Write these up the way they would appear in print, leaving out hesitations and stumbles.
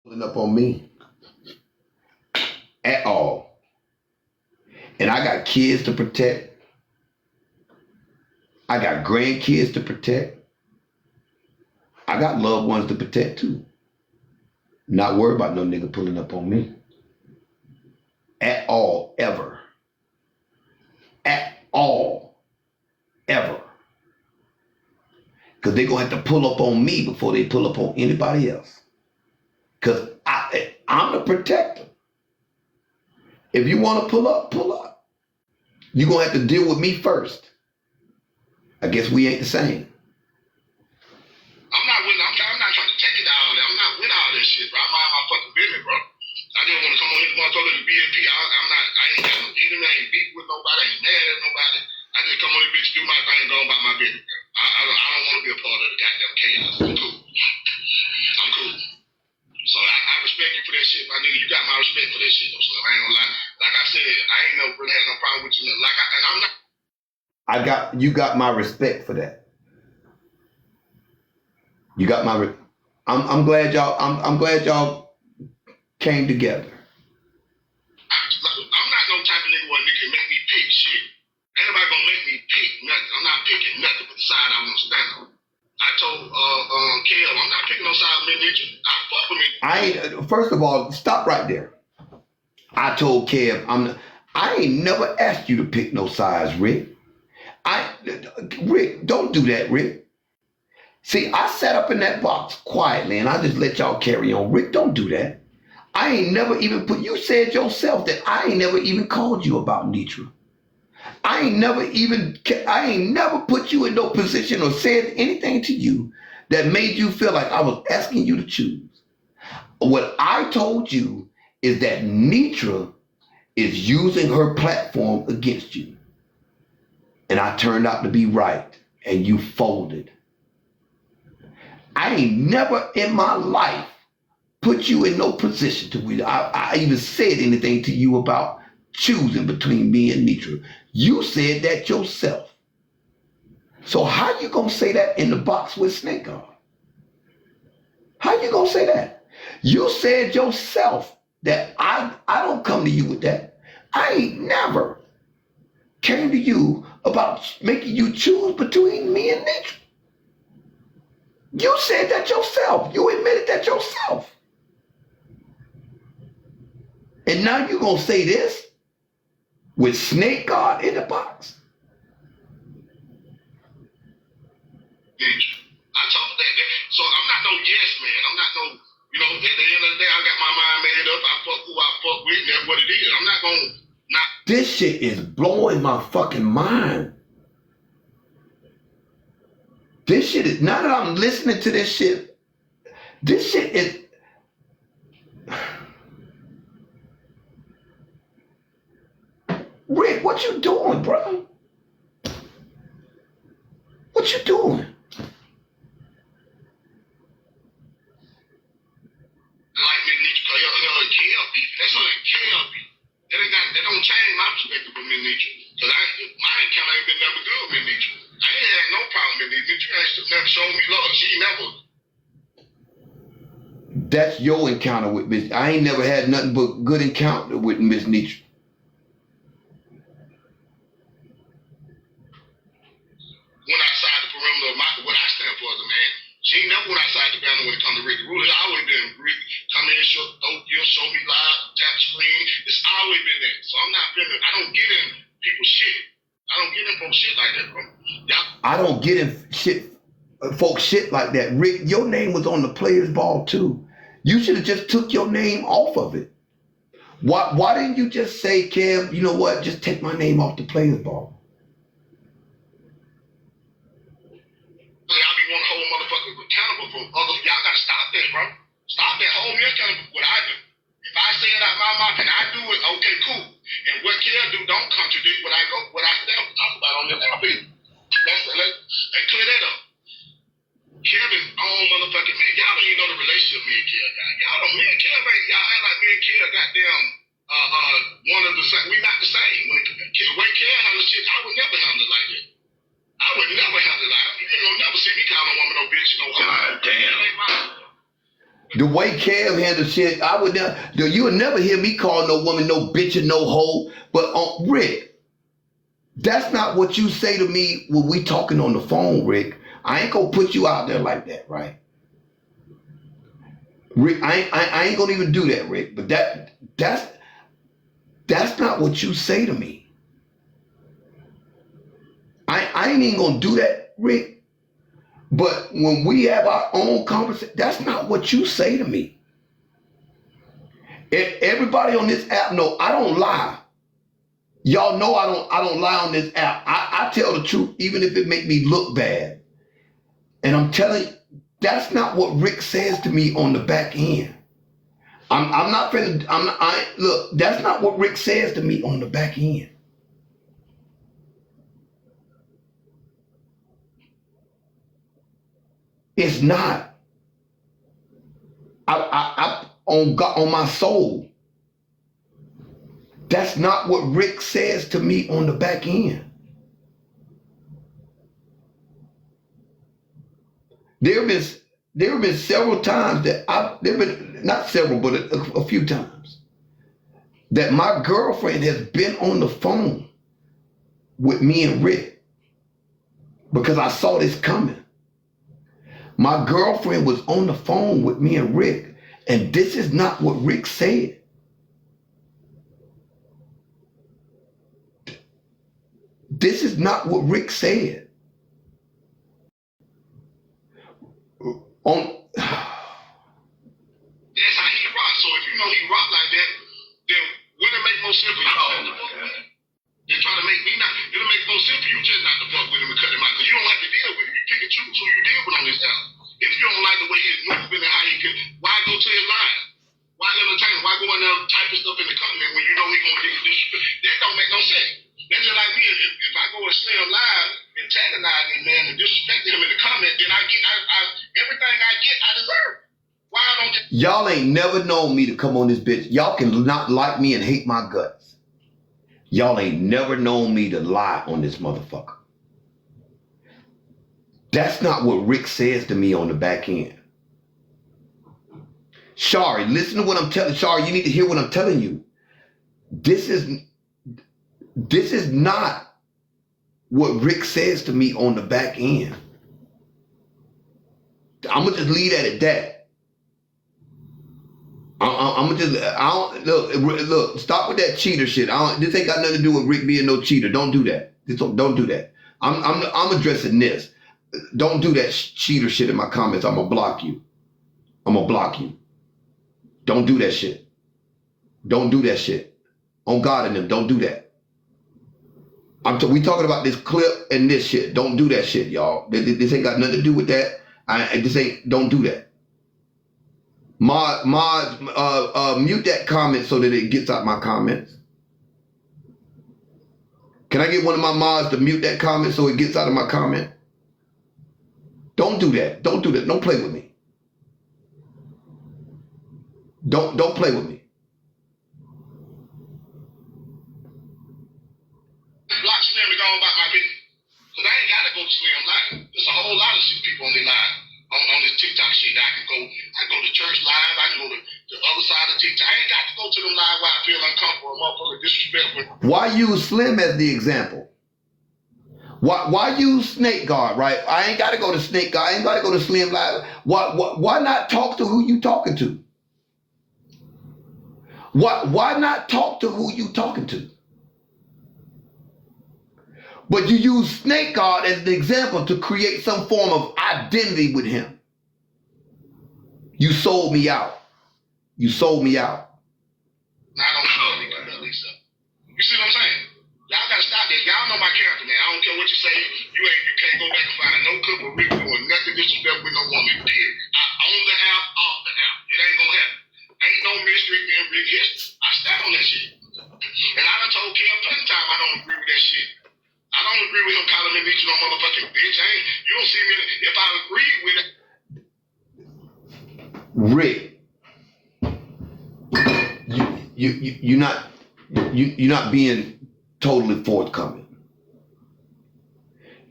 Pulling up on me at all. And I got kids to protect. I got grandkids to protect. I got loved ones to protect too. Not worried about no nigga pulling up on me. At all, ever. At all, ever. Because they're going to have to pull up on me before they pull up on anybody else. Because I'm the protector. If you want to pull up, pull up. You're going to have to deal with me first. I guess we ain't the same. I'm not trying to take it out. I'm not with all this shit, bro. I mind my fucking business, bro. I just want to come on here, motherfucker, to BNP. I ain't got no enemy. I ain't beat with nobody. I ain't mad at nobody. I just come on this bitch, do my thing, go about my business, bro. I don't want to be a part of the goddamn chaos. I'm cool. So I respect you for that shit, my nigga. You got my respect for that shit, though. So I ain't gonna lie. Like I said, I ain't never really had no problem with you. And I'm not. You got my respect for that. You got my. I'm glad y'all. I'm glad y'all came together. I'm not no type of nigga where nigga can make me pick shit. Ain't nobody gonna make me pick nothing. I'm not picking nothing but the side I want to stand on. I told Kev, I'm not picking no side of me, nigga. I fuck with me. First of all, stop right there. I told Kev, I ain't never asked you to pick no sides, Rick. Rick, don't do that, Rick. See, I sat up in that box quietly and I just let y'all carry on. Rick, don't do that. I ain't never even you said yourself that I ain't never even called you about Nitra. I ain't never put you in no position or said anything to you that made you feel like I was asking you to choose. What I told you is that Nitra is using her platform against you. And I turned out to be right, and you folded. I ain't never in my life put you in no position to I even said anything to you about choosing between me and Nitra. You said that yourself. So how you gonna say that in the box with Snake on? How you gonna say that? You said yourself that I don't come to you with that. I ain't never came to you about making you choose between me and Nitra. You said that yourself. You admitted that yourself. And now you're going to say this with Snake God in the box. I told that. So I'm not no yes man. I'm not no, at the end of the day, I got my mind made up. I fuck who I fuck with, and that's what it is. I'm not going to not. This shit is blowing my fucking mind. This shit is, now that I'm listening to this shit is, Rick, what you doing, bro? What you doing? Like me, Nitra, that's what KL be. That don't change my perspective with me, Nitra. Because my encounter ain't been never good with Nitra. I ain't had no problem with Nitra. Nitra ain't never showed me love. She never. That's your encounter with Miss. I ain't never had nothing but good encounter with Miss Nitra. Went outside the perimeter of what I stand for as a man. She ain't never went outside the boundary when it comes to Ricky Ruler. It's always been Ricky. Come in, show me live, tap the screen. It's always been that. So I'm not feeling. I don't get in people's shit. I don't get in folks shit like that, bro. I don't get in folks shit like that. Rick, your name was on the Players Ball too. You should have just took your name off of it. Why didn't you just say, Kev, you know what? Just take my name off the Players Ball. Y'all be want to hold motherfuckers accountable for others. Y'all gotta stop that, bro. Stop that. Hold me accountable for what I do. If I say it out my mouth and I do it, okay, cool. And what Kev do don't contradict what I stand talk about on this LP. Let's clear that up. Kev is own motherfucking man. Y'all don't even know the relationship me and Kev got. Y'all don't. Me and Kev ain't. Y'all act like me and Kev goddamn one of the same. We not the same. The way Kev handle shit, I would never handle it like that. I would never handle it like that. You ain't gonna never see me call a woman no bitch, no. God damn. The way Kev handle shit, I would never. You would never hear me call no woman no bitch or no hoe. But Rick, that's not what you say to me when we talking on the phone, Rick. I ain't gonna put you out there like that, right? Rick, I ain't gonna even do that, Rick. But that's not what you say to me. I ain't even gonna do that, Rick. But when we have our own conversation, that's not what you say to me. Everybody on this app know I don't lie. Y'all know I don't lie on this app. I tell the truth even if it make me look bad. And I'm telling you, that's not what Rick says to me on the back end. I'm not finna, look, that's not what Rick says to me on the back end. It's not. I on God, on my soul. That's not what Rick says to me on the back end. There have been several times that there have been not several, but a few times that my girlfriend has been on the phone with me and Rick because I saw this coming. My girlfriend was on the phone with me and Rick, and this is not what Rick said. This is not what Rick said. That's how he rock. So if you know he rock like that, then would it make more sense for you not to fuck with him? They're trying to make me not. It'll make more sense for you just not to fuck with him and cut him out because you don't have to deal with him. You pick and choose who you deal with on this app. If you don't like the way he's moving and how he can, why go to his line? Why entertain him? Why go in there typing stuff in the comment when you know he's gonna get disrespect? That don't make no sense. That's just like me. If I go and Slim live and antagonize him, man, and disrespect him in the comment, then I get everything I get, I deserve. Why don't y'all ain't never known me to come on this bitch? Y'all can not like me and hate my guts. Y'all ain't never known me to lie on this motherfucker. That's not what Rick says to me on the back end. Shari, listen to what I'm telling. Shari, you need to hear what I'm telling you. This is not what Rick says to me on the back end. I'm gonna just leave that at that. I'm gonna just. Look. Stop with that cheater shit. This ain't got nothing to do with Rick being no cheater. Don't do that. Don't do that. I'm addressing this. Don't do that cheater shit in my comments. I'm gonna block you. Don't do that shit. Don't do that shit. On God in them, don't do that. We talking about this clip and this shit. Don't do that shit, y'all. This ain't got nothing to do with that. Don't do that. Mute that comment so that it gets out my comments. Can I get one of my mods to mute that comment so it gets out of my comment? Don't do that. Don't do that. Don't play with me. Don't play with me. block Slim to go on about my business? Because I ain't got to go to Slim Live. There's a whole lot of people on their live. On this TikTok shit. I can go to church live. I can go to the other side of TikTok. I ain't got to go to them live where I feel uncomfortable or motherfucker disrespectful. Why use Slim as the example? Why use Snake Guard, right? I ain't got to go to Snake Guard. I ain't got to go to Slim Live. Why not talk to who you talking to? Why not talk to who you talking to? But you use Snake Guard as the example to create some form of identity with him. You sold me out. You sold me out. Now I don't know, Lisa. You see what I'm saying? Y'all gotta stop that. Y'all know my character, man. I don't care what you say. You can't go back and find no clip of Rick doing nothing disrespectful with no woman. Period. On the app, off the app. It ain't gonna happen. Ain't no mystery in Rick history. I stand on that shit. And I done told Kev plenty of time I don't agree with that shit. I don't agree with him calling me bitch, no motherfucking bitch. You don't see me if I agree with it. Rick, you're not being totally forthcoming.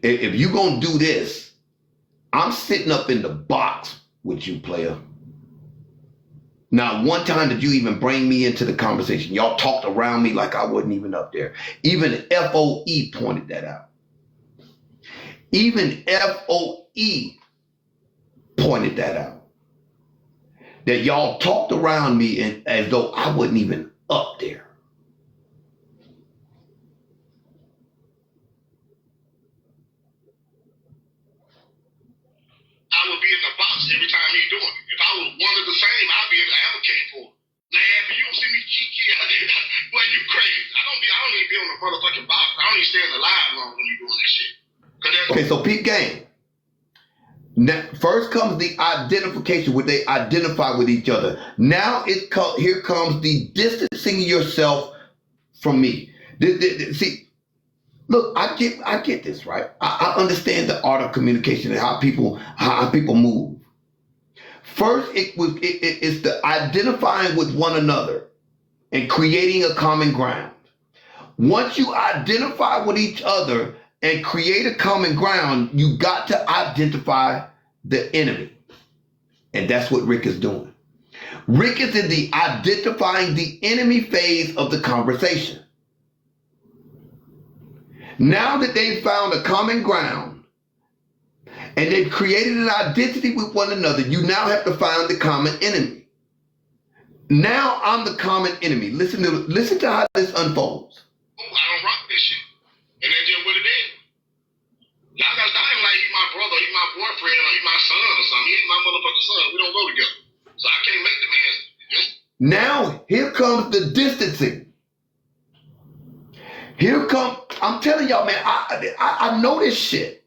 If you gonna do this, I'm sitting up in the box with you, player. Not one time did you even bring me into the conversation. Y'all talked around me like I wasn't even up there. Even FOE pointed that out. Even FOE pointed that out. That y'all talked around me as though I wasn't even up there. I would be in the box every time he's doing it. If I was one of the same, I'd be able to advocate for him. Laughing, you don't see me kiki out here. Boy, you crazy. I don't even be on the motherfucking box. I don't even stay in the live long when you doing this shit. Okay, so peep game. Now, first comes the identification where they identify with each other. Now here comes the distancing yourself from me. See, look, I get this, right? I understand the art of communication and how people move. First, it's the identifying with one another and creating a common ground. Once you identify with each other and create a common ground, you got to identify the enemy. And that's what Rick is doing. Rick is in the identifying the enemy phase of the conversation. Now that they've found a common ground and they've created an identity with one another, you now have to find the common enemy. Now I'm the common enemy. Listen to how this unfolds. I don't rock this shit. And that's just what it is. Y'all got to stop him like he's my brother, he's my boyfriend, or he's my son or something. He ain't my motherfucking son. We don't go together. So I can't make the man. Now, here comes the distancing. I'm telling y'all, man, I know this shit.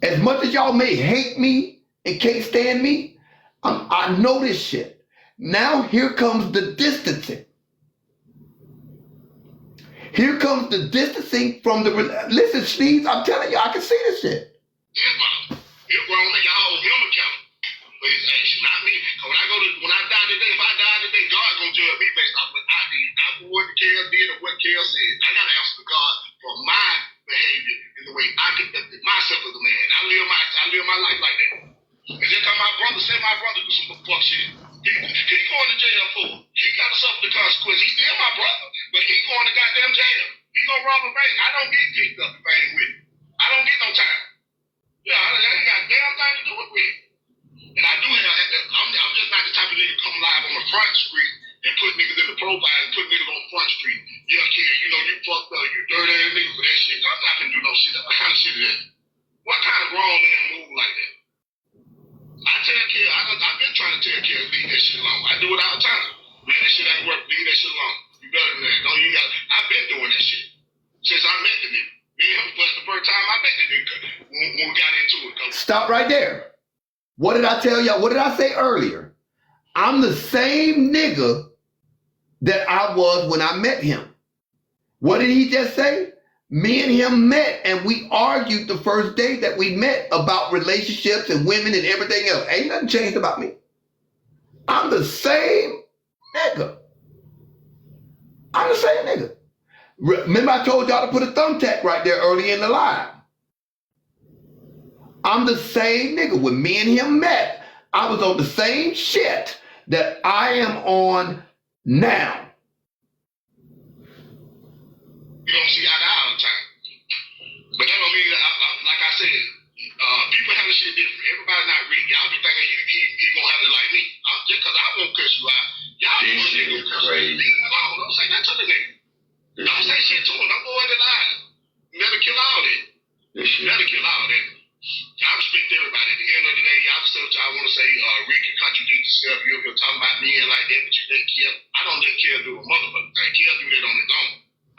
As much as y'all may hate me and can't stand me, I know this shit. Now, here comes the distancing. Here comes the distancing from the... Listen, Steve, I'm telling you, I can see this shit. You're grown and y'all hold him accountable for his action, not me. When I die today, if I die today, God gonna judge me based off what I did. Not what Kel did or what Kel said. I gotta answer to God for my behavior and the way I conducted myself as a man. I live my life like that. And just cause my brother do some fuck shit. He going to jail for it. He gotta suffer the consequence. He's still my brother, but he going to goddamn jail. He gonna rob a bank. I don't get kicked up if I ain't with him. I don't get no time. Yeah, I ain't got a damn thing to do with it. And I do have, I'm just not the type of nigga come live on the front street and put niggas in the profile and put niggas on the front street. Yeah, kid, you know, you fucked up, you dirty ass nigga for that shit. I'm not gonna do no shit. What kind of shit is that? What kind of grown man move like that? I tell kid, I've been trying to tell kid, leave that shit alone. I do it all the time. Man, that shit ain't work, leave that shit alone. You better than that. I've been doing that shit since I met the nigga. Me and him was the first time I met the nigga when we got into it. Stop right there. What did I tell y'all? What did I say earlier? I'm the same nigga that I was when I met him. What did he just say? Me and him met and we argued the first day that we met about relationships and women and everything else. Ain't nothing changed about me. I'm the same nigga. I'm the same nigga. Remember I told y'all to put a thumbtack right there early in the live. I'm the same nigga. When me and him met, I was on the same shit that I am on now. You don't see eye to eye all the time. But that don't mean that, like I said, people have the shit different. Everybody's not reading. Y'all be thinking he gonna have it like me. Just because I won't cuss you out. Y'all be gonna cuss you. Leave him alone. Don't say that to the nigga. Don't say shit to him. Don't go in the line. You better kill all that. You better kill all that. I respect everybody. At the end of the day, y'all can say what y'all want to say. Rick can contradict yourself. You're talking about me and like that, but you let Kel. I don't let Kel do a motherfucker thing. Kel do that on his own.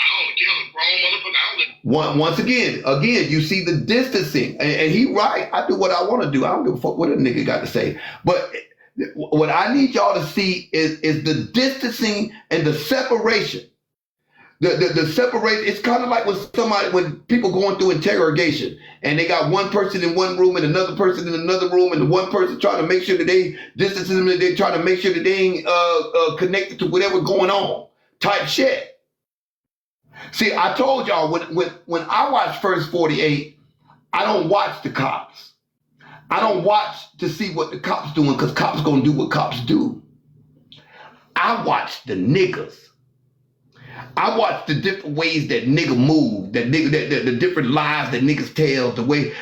I don't Kel a grown motherfucker. I don't let. Once again, you see the distancing, and he right. I do what I want to do. I don't give a fuck what a nigga got to say. But what I need y'all to see is the distancing and the separation. The separation, it's kind of like when people going through interrogation and they got one person in one room and another person in another room, and the one person trying to make sure that they distance them, and they trying to make sure that they ain't connected to whatever going on type shit. See, I told y'all when I watch First 48, I don't watch the cops. I don't watch to see what the cops doing, because cops gonna do what cops do. I watch the niggas. I watch the different ways that nigga move, that nigga, the different lies that niggas tell, the way,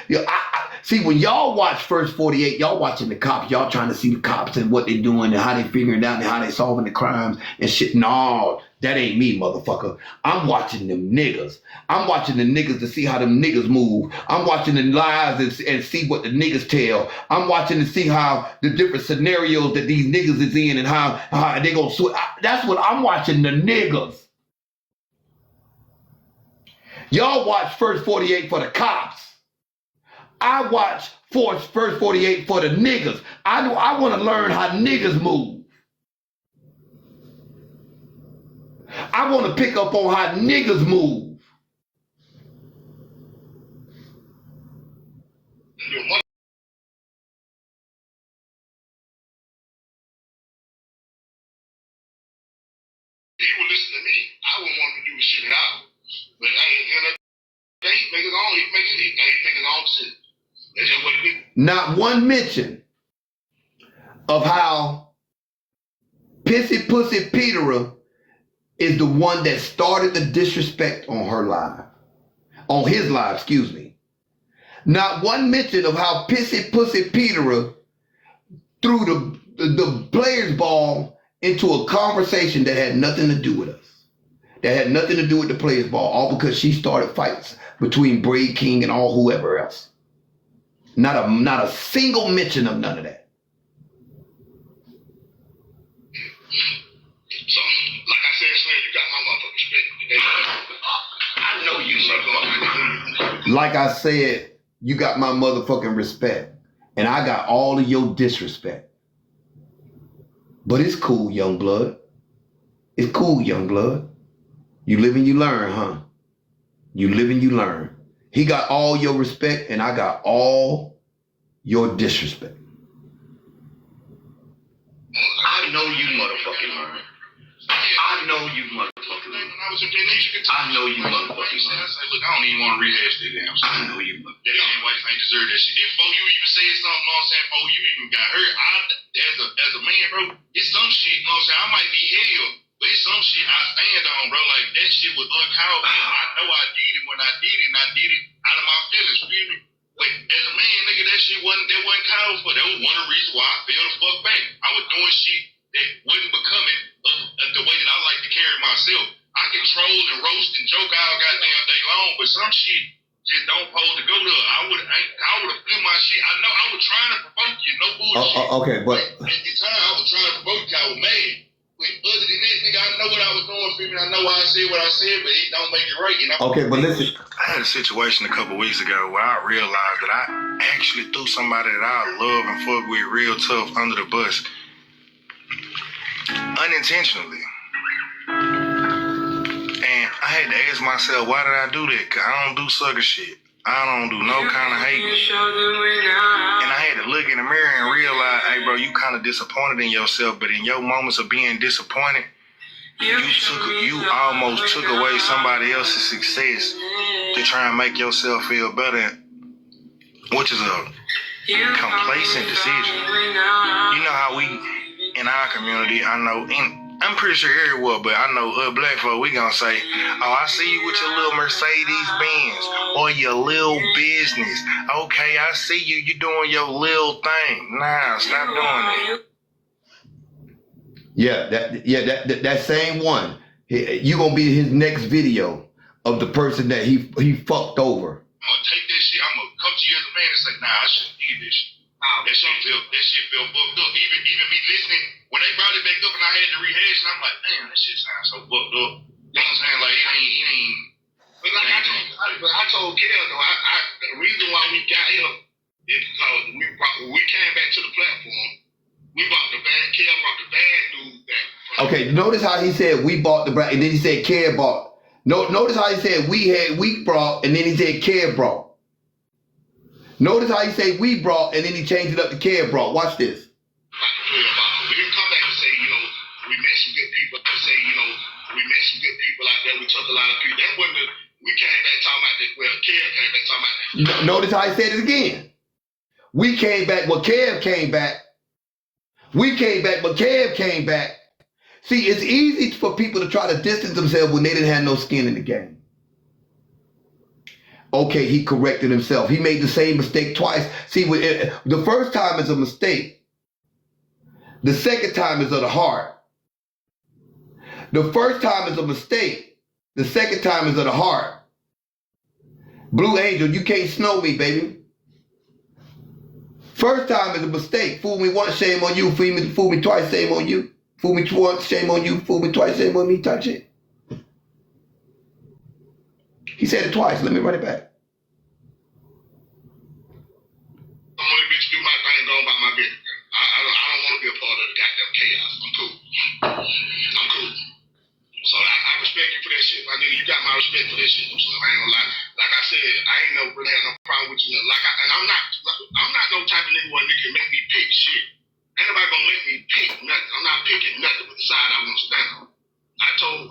see, when y'all watch First 48, y'all watching the cops, y'all trying to see the cops and what they doing and how they figuring out and how they solving the crimes and shit. No, that ain't me, motherfucker. I'm watching them niggas. I'm watching the niggas to see how them niggas move. I'm watching the lies and see what the niggas tell. I'm watching to see how the different scenarios that these niggas is in and how they gonna switch. That's what I'm watching, the niggas. Y'all watch First 48 for the cops. I watch First 48 for the niggas. I want to learn how niggas move. I want to pick up on how niggas move. He would listen to me. I wouldn't want him to do the shit out. But hey, he make his own decision. That's just what it is. Not one mention of how Pissy Pussy Peterer is the one that started the disrespect on her live. On his live, excuse me. Not one mention of how Pissy Pussy Peterer threw the players' ball into a conversation that had nothing to do with us. That had nothing to do with the players' ball, all because she started fights between Braid King and all whoever else. Not a single mention of none of that. So, like I said, Slim, you got my motherfucking respect. I know you, Like I said, you got my motherfucking respect. And I got all of your disrespect. But it's cool, young blood. It's cool, young blood. You live and you learn, huh? You live and you learn. He got all your respect and I got all your disrespect. I know you motherfucking learn. I know you motherfucking learn. I know you motherfucking learn. I say, look, I don't even want to rehash that damn shit. I know you motherfucking learn. That damn wife ain't deserve that shit. Before you even said something, you know what I'm saying, before you even got hurt, as a man, bro, it's some shit, you know what I'm saying, I might be hell, but it's some shit I stand on, bro. Like, that shit was uncalled for. I know I did it when I did it, and I did it out of my feelings, feel me? But as a man, nigga, that shit wasn't called for. That was one of the reasons why I fell the fuck back. I was doing shit that wasn't becoming of the way that I like to carry myself. I can troll and roast and joke all goddamn day long, but some shit just don't supposed to go there. I would have flipped my shit. I know I was trying to provoke you, no bullshit. Okay, but At the time, I was trying to provoke you. I was mad. But other than that, nigga, I know what I was doing, feel me? I know why I said what I said, but it don't make it right, you know? okay, but listen. I had a situation a couple weeks ago where I realized that I actually threw somebody that I love and fuck with real tough under the bus. Unintentionally. And I had to ask myself, why did I do that? Because I don't do sucker shit. I don't do no kind of hate. And I had to look in the mirror and realize, hey, bro, you kind of disappointed in yourself, but in your moments of being disappointed, you almost took away somebody else's success to try and make yourself feel better, which is a complacent decision. You know how we, in our community, I know, I'm pretty sure everywhere, but I know black folk, we gonna say, oh, I see you with your little Mercedes Benz or your little business. Okay, I see you, you doing your little thing. Nah, stop doing that. Yeah, that same one. You gonna be his next video of the person that he fucked over. I'm gonna take this shit, I'm gonna come to you as a man and say, nah, I shouldn't need this shit. That shit feel fucked up. Even me listening, when they brought it back up and I had to rehash it, I'm like, damn, that shit sounds so fucked up. You know what I'm saying? Like, it ain't. But like I told Kel, though, the reason why we got him is because we came back to the platform. We brought the bad, Kel brought the bad news back. Okay, notice how he said we bought the brand, and then he said Care bought. Notice how he said we brought, and then he said Care brought. Notice how he said we brought, and then he changed it up to Care brought. Watch this. We didn't come back and say, we met some good people. To say, we met some good people out there. We took a lot of people. That wasn't we came back talking about that. Well, Kev came back talking about that. Notice how he said it again. We came back, but Kev came back. We came back, but Kev came back. See, it's easy for people to try to distance themselves when they didn't have no skin in the game. Okay, he corrected himself. He made the same mistake twice. See, the first time is a mistake. The second time is of the heart. The first time is a mistake. The second time is of the heart. Blue Angel, you can't snow me, baby. First time is a mistake. Fool me once, shame on you. Fool me twice, shame on you. Fool me once, shame on you. Fool me twice, shame on me, type shit. He said it twice. Let me run it back. I'm gonna bitch do my thing, go about my business. I don't want to be a part of the goddamn chaos. I'm cool. I'm cool. So I respect you for that shit, my nigga. You got my respect for that shit. So I ain't gonna lie. Like I said, I ain't never really had no problem with you. And I'm not no type of nigga where a nigga can make me pick shit. Ain't nobody gonna make me pick nothing. I'm not picking nothing but the side I want to stand on. I told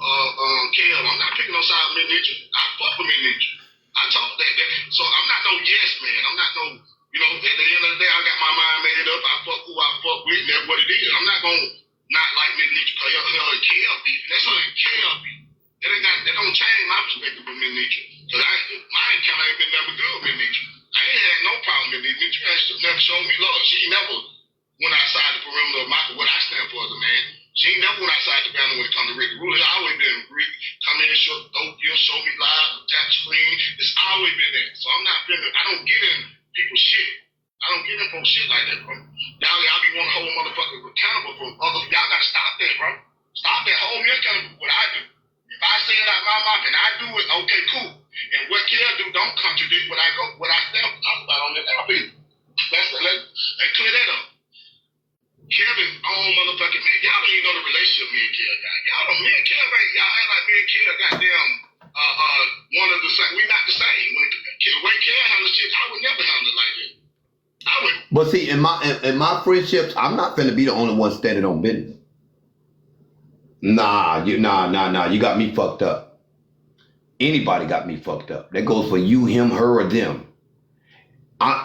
Kev, I'm not picking no side of Midnight. I fuck with Midnight. I told that. So I'm not no yes man. I'm not no, you know, at the end of the day, I got my mind made up. I fuck who I fuck with, and that's what it is. I'm not gonna not like Midnight because her and Kev beef. That's her and Kev beef. That don't change my perspective of Midnight. Cause my encounter ain't been never good with Midnight. I ain't had no problem with Midnight. She never showed me love. She never went outside the perimeter of what I stand for as a man. She ain't never went outside the boundary when it comes to Ricky Rule. It's always been Rick, come in, show me live, tap screen. It's always been that. So I'm not feeling, I don't get in people's shit. I don't get in folks shit like that, bro. Y'all be want to hold motherfuckers accountable for others. Y'all gotta stop that, bro. Stop that. Hold me accountable for what I do. If I say it out my mouth and I do it, okay, cool. And what Kev do don't contradict what I stand talk about on this album. Let's clear that up. Kevin's own motherfucking man. Y'all don't even know the relationship me and Kev got. Y'all don't, me and Kev ain't, y'all act like me and Kev goddamn one of the same. We not the same. The way Kev handles shit, I would never handle it like that. I would. But see, in my friendships, I'm not finna be the only one standing on business. Nah, you got me fucked up. Anybody got me fucked up. That goes for you, him, her, or them.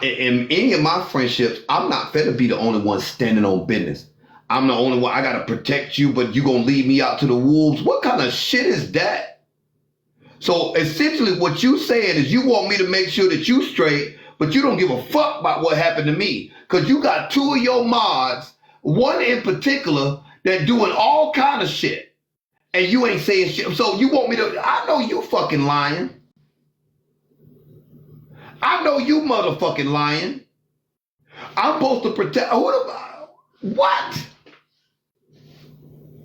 In any of my friendships, I'm not finna be the only one standing on business. I'm the only one. I gotta protect you, but you gonna leave me out to the wolves. What kind of shit is that? So essentially what you saying is you want me to make sure that you straight, but you don't give a fuck about what happened to me. Cause you got two of your mods, one in particular, that doing all kind of shit. And you ain't saying shit. So you want me to, I know you fucking lying. I know you motherfucking lying. I'm supposed to protect, what?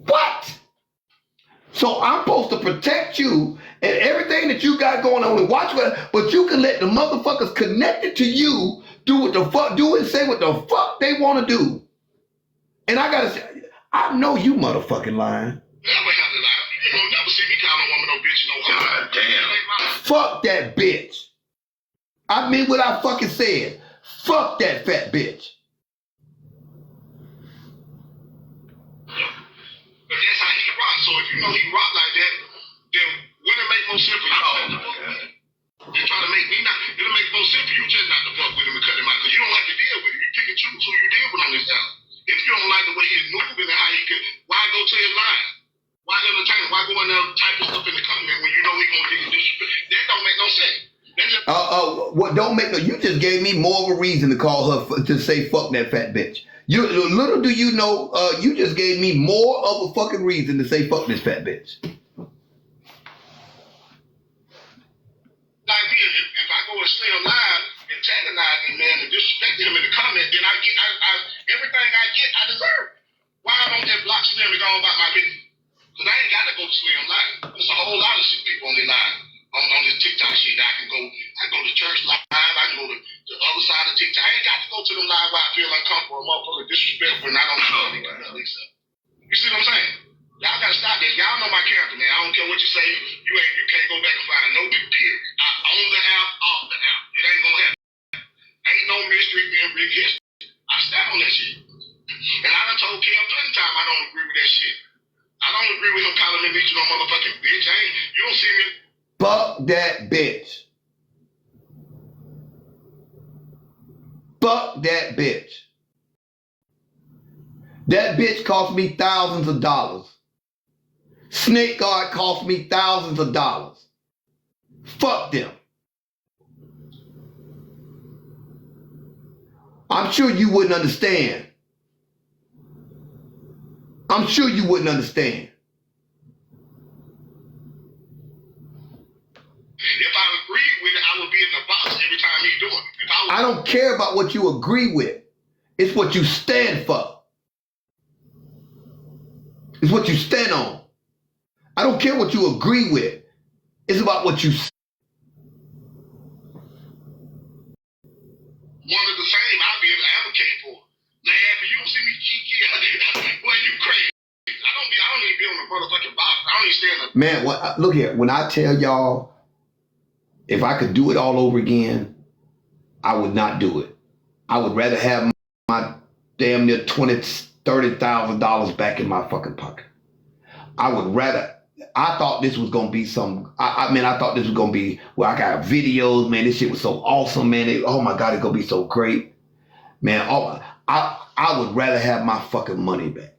What? So I'm supposed to protect you and everything that you got going on and watch what, but you can let the motherfuckers connected to you do what the fuck, do and say what the fuck they want to do. And I gotta say, I know you motherfucking lying. Never have to lie. You don't never see me call a woman no bitch no hoe. God damn. Fuck that bitch. I mean what I fucking said. Fuck that fat bitch. But that's how he rock. So if you know he rock like that, then wouldn't it make more sense for you not to fuck with him? They're trying to make me not. It'll make more sense for you just not to fuck with him and cut him out. Because you don't have to deal with him. You pick and choose who you deal with on this album. If you don't like the way he's moving and how he could, why go to his line? Why entertain? Why go in there type of stuff in the comment when you know he's gonna do this? That don't make no sense. What don't make no? You just gave me more of a reason to call her to say fuck that fat bitch. You little do you know, you just gave me more of a fucking reason to say fuck this fat bitch. Like me, if I go and stay alive, antagonize him, man, and disrespect him in the comment, then I get everything I get, I deserve. Why I don't just block Slim and go on about my business? Because I ain't got to go to Slim live. There's a whole lot of shit people on their live. On this TikTok shit, I can go to church live, I can go to the other side of TikTok. I ain't got to go to them live where I feel uncomfortable or motherfucker disrespectful and I don't know anything. You see what I'm saying? Y'all gotta stop this. Y'all know my character, man. I don't care what you say. You can't go back and find no big period. I own the app, off the app. It ain't gonna happen. Ain't no mystery being big history. I stand on that shit. And I done told Kim plenty of time I don't agree with that shit. I don't agree with him calling me bitch no motherfucking bitch. You don't see me. Fuck that bitch. Fuck that bitch. That bitch cost me thousands of dollars. Snake Guard cost me thousands of dollars. Fuck them. I'm sure you wouldn't understand. I'm sure you wouldn't understand. If I agreed with it, I would be in the box every time he doing it. If I don't care about what you agree with. It's what you stand for. It's what you stand on. I don't care what you agree with. It's about what you stand. One of the same, I'll be able to advocate for. Man, you don't see me kiki. Boy, you crazy. I don't even be on the motherfucking box. I don't even stay in the... Man, look here. When I tell y'all, if I could do it all over again, I would not do it. I would rather have my damn near $20,000, $30,000 back in my fucking pocket. I would rather... I thought this was gonna be some. I thought this was gonna be. Well, I got videos, man. This shit was so awesome, man. Oh my God, it's gonna be so great, man. I would rather have my fucking money back.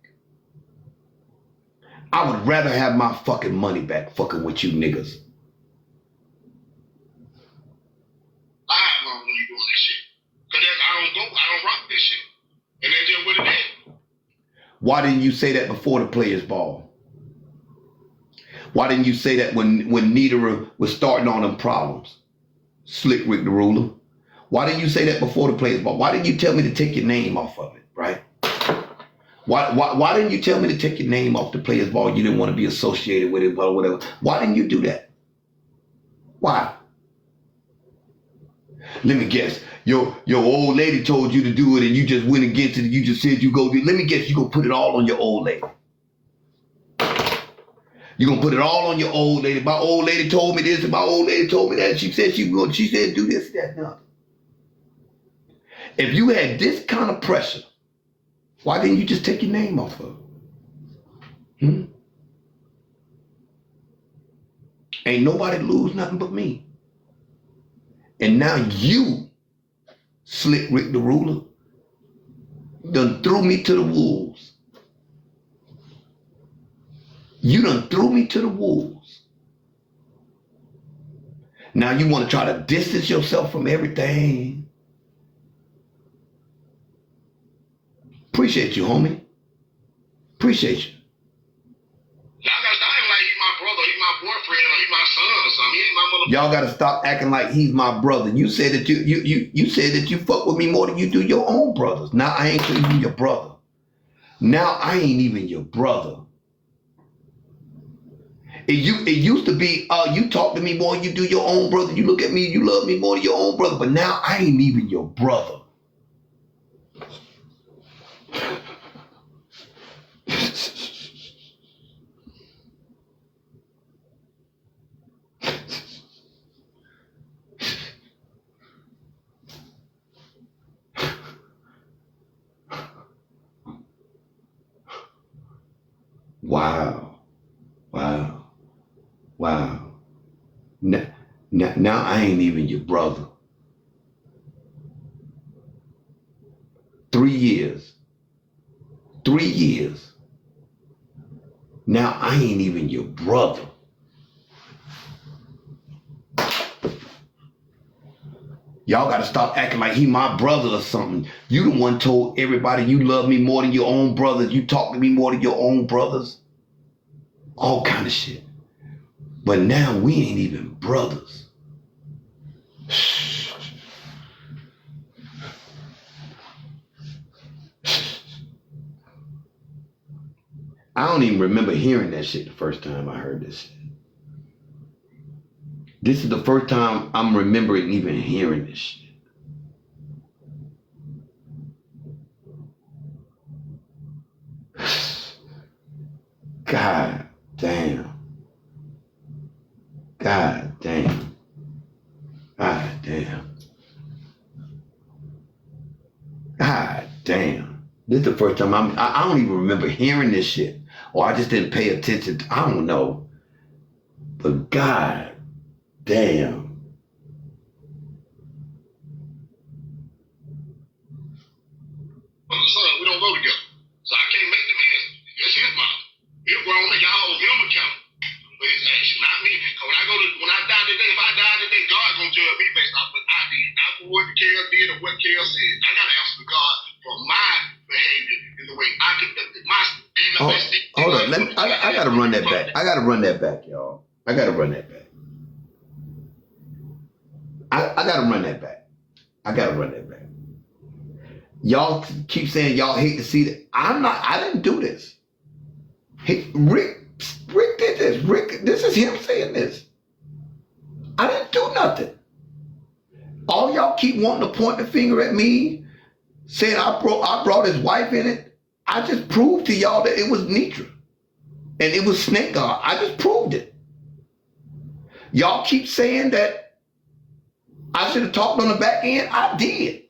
I would rather have my fucking money back, fucking with you niggas. I have long when you doing this shit, cause I don't rock this shit, and that's just what it is. Why didn't you say that before the Players Ball? Why didn't you say that when Nita was starting on them problems? Slick Rick the Ruler. Why didn't you say that before the Players Ball? Why didn't you tell me to take your name off of it, right? Why didn't you tell me to take your name off the Players Ball? You didn't want to be associated with it or whatever. Why didn't you do that? Why? Let me guess. Your old lady told you to do it and you just went against it and you just said you go do it. Let me guess, you gonna put it all on your old lady. You're going to put it all on your old lady. My old lady told me this and my old lady told me that. She said she said do this, that, no. If you had this kind of pressure, why didn't you just take your name off of it? Ain't nobody lose nothing but me. And now you, Slick Rick the Ruler, done threw me to the wolves. You done threw me to the wolves. Now you want to try to distance yourself from everything. Appreciate you, homie. Appreciate you. Y'all gotta stop acting like he's my brother, he's my boyfriend, or he's my son or something. He ain't my mother. Y'all gotta stop acting like he's my brother. You said that you said that you fuck with me more than you do your own brothers. Now I ain't even your brother. Now I ain't even your brother. It used to be, you talk to me more than you do your own brother. You look at me, you love me more than your own brother. But now I ain't even your brother. Wow. Wow. Wow. Now I ain't even your brother. 3 years. 3 years. Now I ain't even your brother. Y'all gotta stop acting like he my brother or something. You the one told everybody you love me more than your own brothers. You talk to me more than your own brothers. All kind of shit. But now we ain't even brothers. I don't even remember hearing that shit the first time I heard this shit. This is the first time I'm remembering even hearing this shit. God damn. God damn. God damn. God damn. This is the first time I don't even remember hearing this shit. Or I just didn't pay attention. I don't know. But God damn. Son, we don't go together. So I can't make the man. It's his mouth. He's grown and y'all hold him accountable. hold on. I gotta run that back. I gotta run that back, y'all. I gotta run that back. I gotta run that back. I gotta run that back. Y'all keep saying y'all hate to see that. I didn't do this. Rick did this. This is him saying this. I didn't do nothing. All y'all keep wanting to point the finger at me, saying I brought his wife in it. I just proved to y'all that it was Nitra. And it was Snake God. I just proved it. Y'all keep saying that I should have talked on the back end. I did.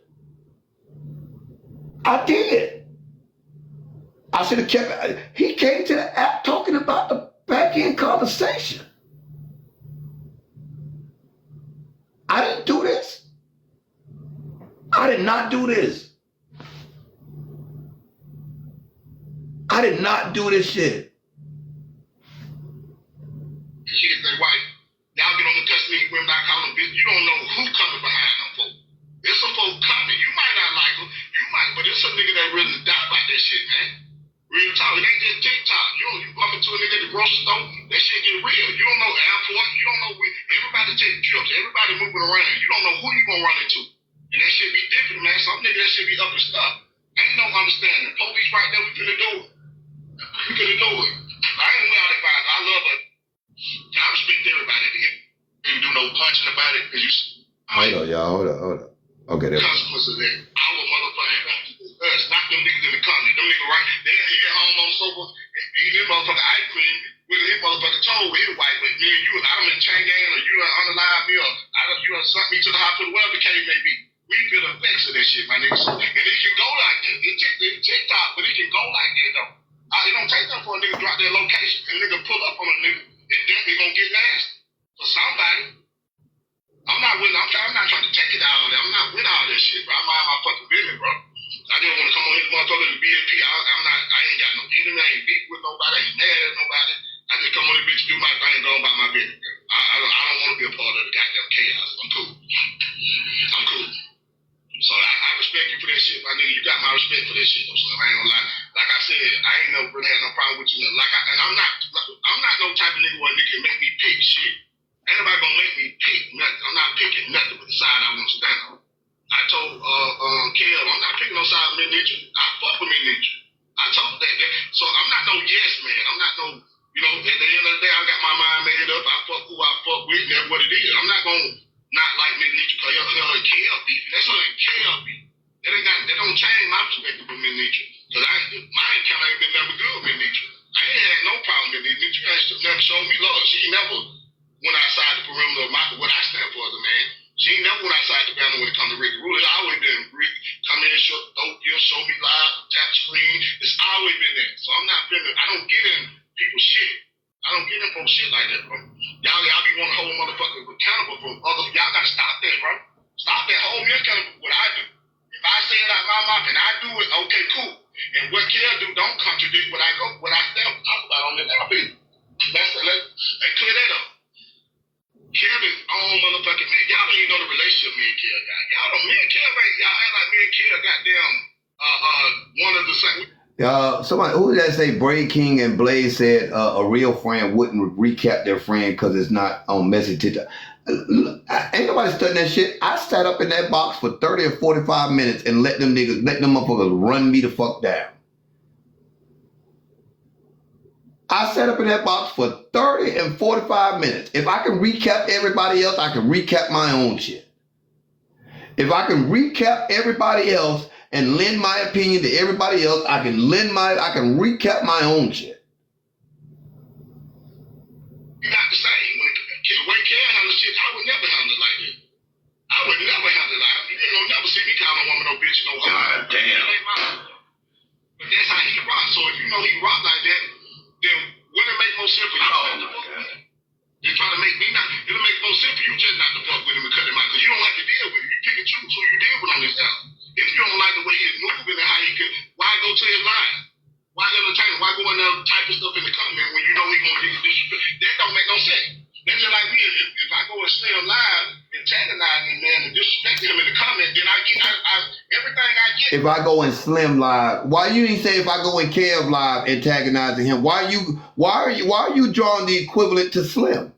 I should have kept. He came to the app talking about the back end conversation. I didn't do this. I did not do this. I did not do this shit. She is their wife. Y'all get on the custody women.com. You don't know who coming behind them folk. There's some folk coming. You might not like them. You might, but there's some nigga that really die about that shit, man. Real talk. It ain't just TikTok. You bump into a nigga at the grocery store, that shit get real. You don't know airport. You don't know where. Everybody take trips. Everybody moving around. You don't know who you gonna run into. And that shit be different, man. Some nigga that shit be up and stuff. Ain't no understanding. Police right there, we finna do it. We finna do it. I ain't with all that vibe. I love her. I respect everybody. They didn't do no punching about it because you. Hold on, y'all. Hold on. Okay, there. Consequences of that. Our motherfucking us, not them niggas in the company. Them niggas right there, he at home on the sofa, eating his motherfucking ice cream with his motherfucking toe with his wife. But me and you, I done been Changan or you done unalive me or you done sent me to the hospital, whatever the case may be. We feel the effects of that shit, my nigga. And it can go like that. It's TikTok, but it can go like that though. It don't take them for a nigga to drop their location and nigga pull up on a nigga and then they gonna get nasty for somebody. I'm not trying to take it out there. I'm not with all that shit, bro. I mind my fucking business, bro. I didn't want to come on here motherfucker to BNP. I ain't got no enemy. I ain't beef with nobody. I ain't mad at nobody. I just come on this bitch, do my thing, go about my business. I don't want to be a part of the goddamn chaos. I'm cool. So I respect you for that shit, my nigga. You got my respect for that shit, though. So I ain't gonna lie. Like I said, I ain't never really had no problem with you. And I'm not no type of nigga where a nigga can make me pick shit. Ain't nobody gonna make me pick nothing. I'm not picking nothing but the side I want to stand on. I told Kev, I'm not picking no side of Nitra. I fuck with Nitra. I told that. So I'm not no yes man. I'm not no, at the end of the day, I got my mind made up. I fuck who I fuck with, and that's what it is. I'm not gonna not like Nitra because her and Kev beef. That's her and Kev beef. That don't change my perspective with Nitra. Because my encounter ain't been never good with Nitra. I ain't had no problem with Nitra. She never showed me love. She never went outside the perimeter of what I stand for as a man. She ain't never went outside the boundary when it comes to Ricky Rule. It's always been Rick, come in, show me live, tap screen. It's always been that. So I don't get in people's shit. I don't get in folks shit like that, bro. Y'all be wanting to hold motherfuckers accountable for others. Y'all gotta stop that, bro. Stop that. Hold me accountable for what I do. If I say it out my mouth and I do it, okay, cool. And what Kel do don't contradict what I talk about on this LP. Let's clear that up. Kel is own motherfucking man. Y'all don't even know the relationship me and Kel got. Me and Kel ain't. Y'all act like me and Kel goddamn one of the same. Somebody who did that say? Braid King and Blaze said a real friend wouldn't recap their friend because it's not on message TikTok. Ain't nobody studying that shit. I sat up in that box for 30 or 45 minutes and let them motherfuckers run me the fuck down. I sat up in that box for 30 and 45 minutes. If I can recap everybody else, I can recap my own shit. If I can recap everybody else and lend my opinion to everybody else, I can recap my own shit. You're not the same. The way Kel handles shit, I would never handle it like that. I would never handle it like that. You ain't gonna never see me call a woman no bitch, no woman. God damn. But that's how he rock. So if you know he rock like that, then wouldn't it make more sense for you not to fuck with him? They're trying to make me not. It'll make more sense for you just not to fuck with him and cut him out. Because you don't have to deal with him. You pick and choose who you deal with on this album. If you don't like the way he's moving and how he could, why go to his line? Why entertain? Why go in there type of stuff in the comment when you know he's gonna get disrespect? That don't make no sense. That's just like me. If I go and stay alive and antagonize him, man, and disrespect him in the comment, then every everything I get. If I go in Slim live, why you didn't say if I go in Kev live antagonizing him? Why are you drawing the equivalent to Slim?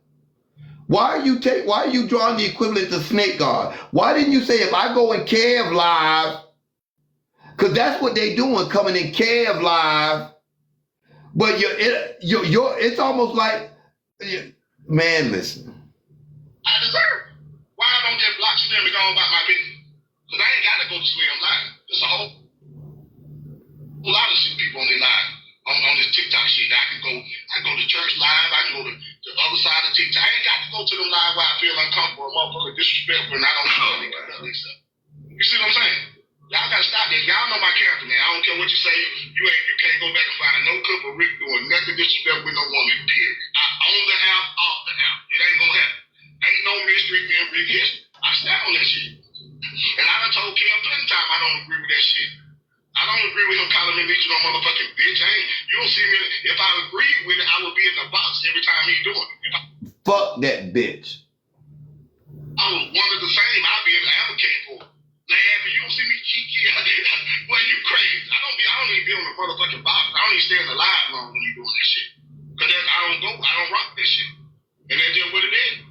Why are you drawing the equivalent to Snake God? Why didn't you say if I go in Kev live? Because that's what they doing, coming in Kev live. But it's almost like, man, listen. I deserve it. Why I don't just block Slim and go on about my business? Because I ain't got to go to Slim live. There's a whole lot of shit people on their live. On this TikTok shit. I can go to church live. I can go to the other side of TikTok. I ain't got to go to them live where I feel uncomfortable, motherfucker disrespectful, and I don't know anything. You see what I'm saying? Y'all gotta stop that. Y'all know my character, man. I don't care what you say. You can't go back and find no clip of Rick doing nothing disrespectful with no woman. Period. On the app, off the app. It ain't gonna happen. Ain't no mystery in Rick history. I stand on that shit. And I done told Kev plenty of time I don't agree with that shit. I don't agree with him calling me no motherfucking bitch. You don't see me. If I agreed with it, I would be in the box every time he doing it. Fuck that bitch. I was one of the same. I'll be able to advocate for it. Laughing, you don't see me kiki. Boy, you crazy. I don't even be on the motherfucking box. I don't even stay in the live long when you doing this shit. Cause I don't rock this shit. And that's just what it is.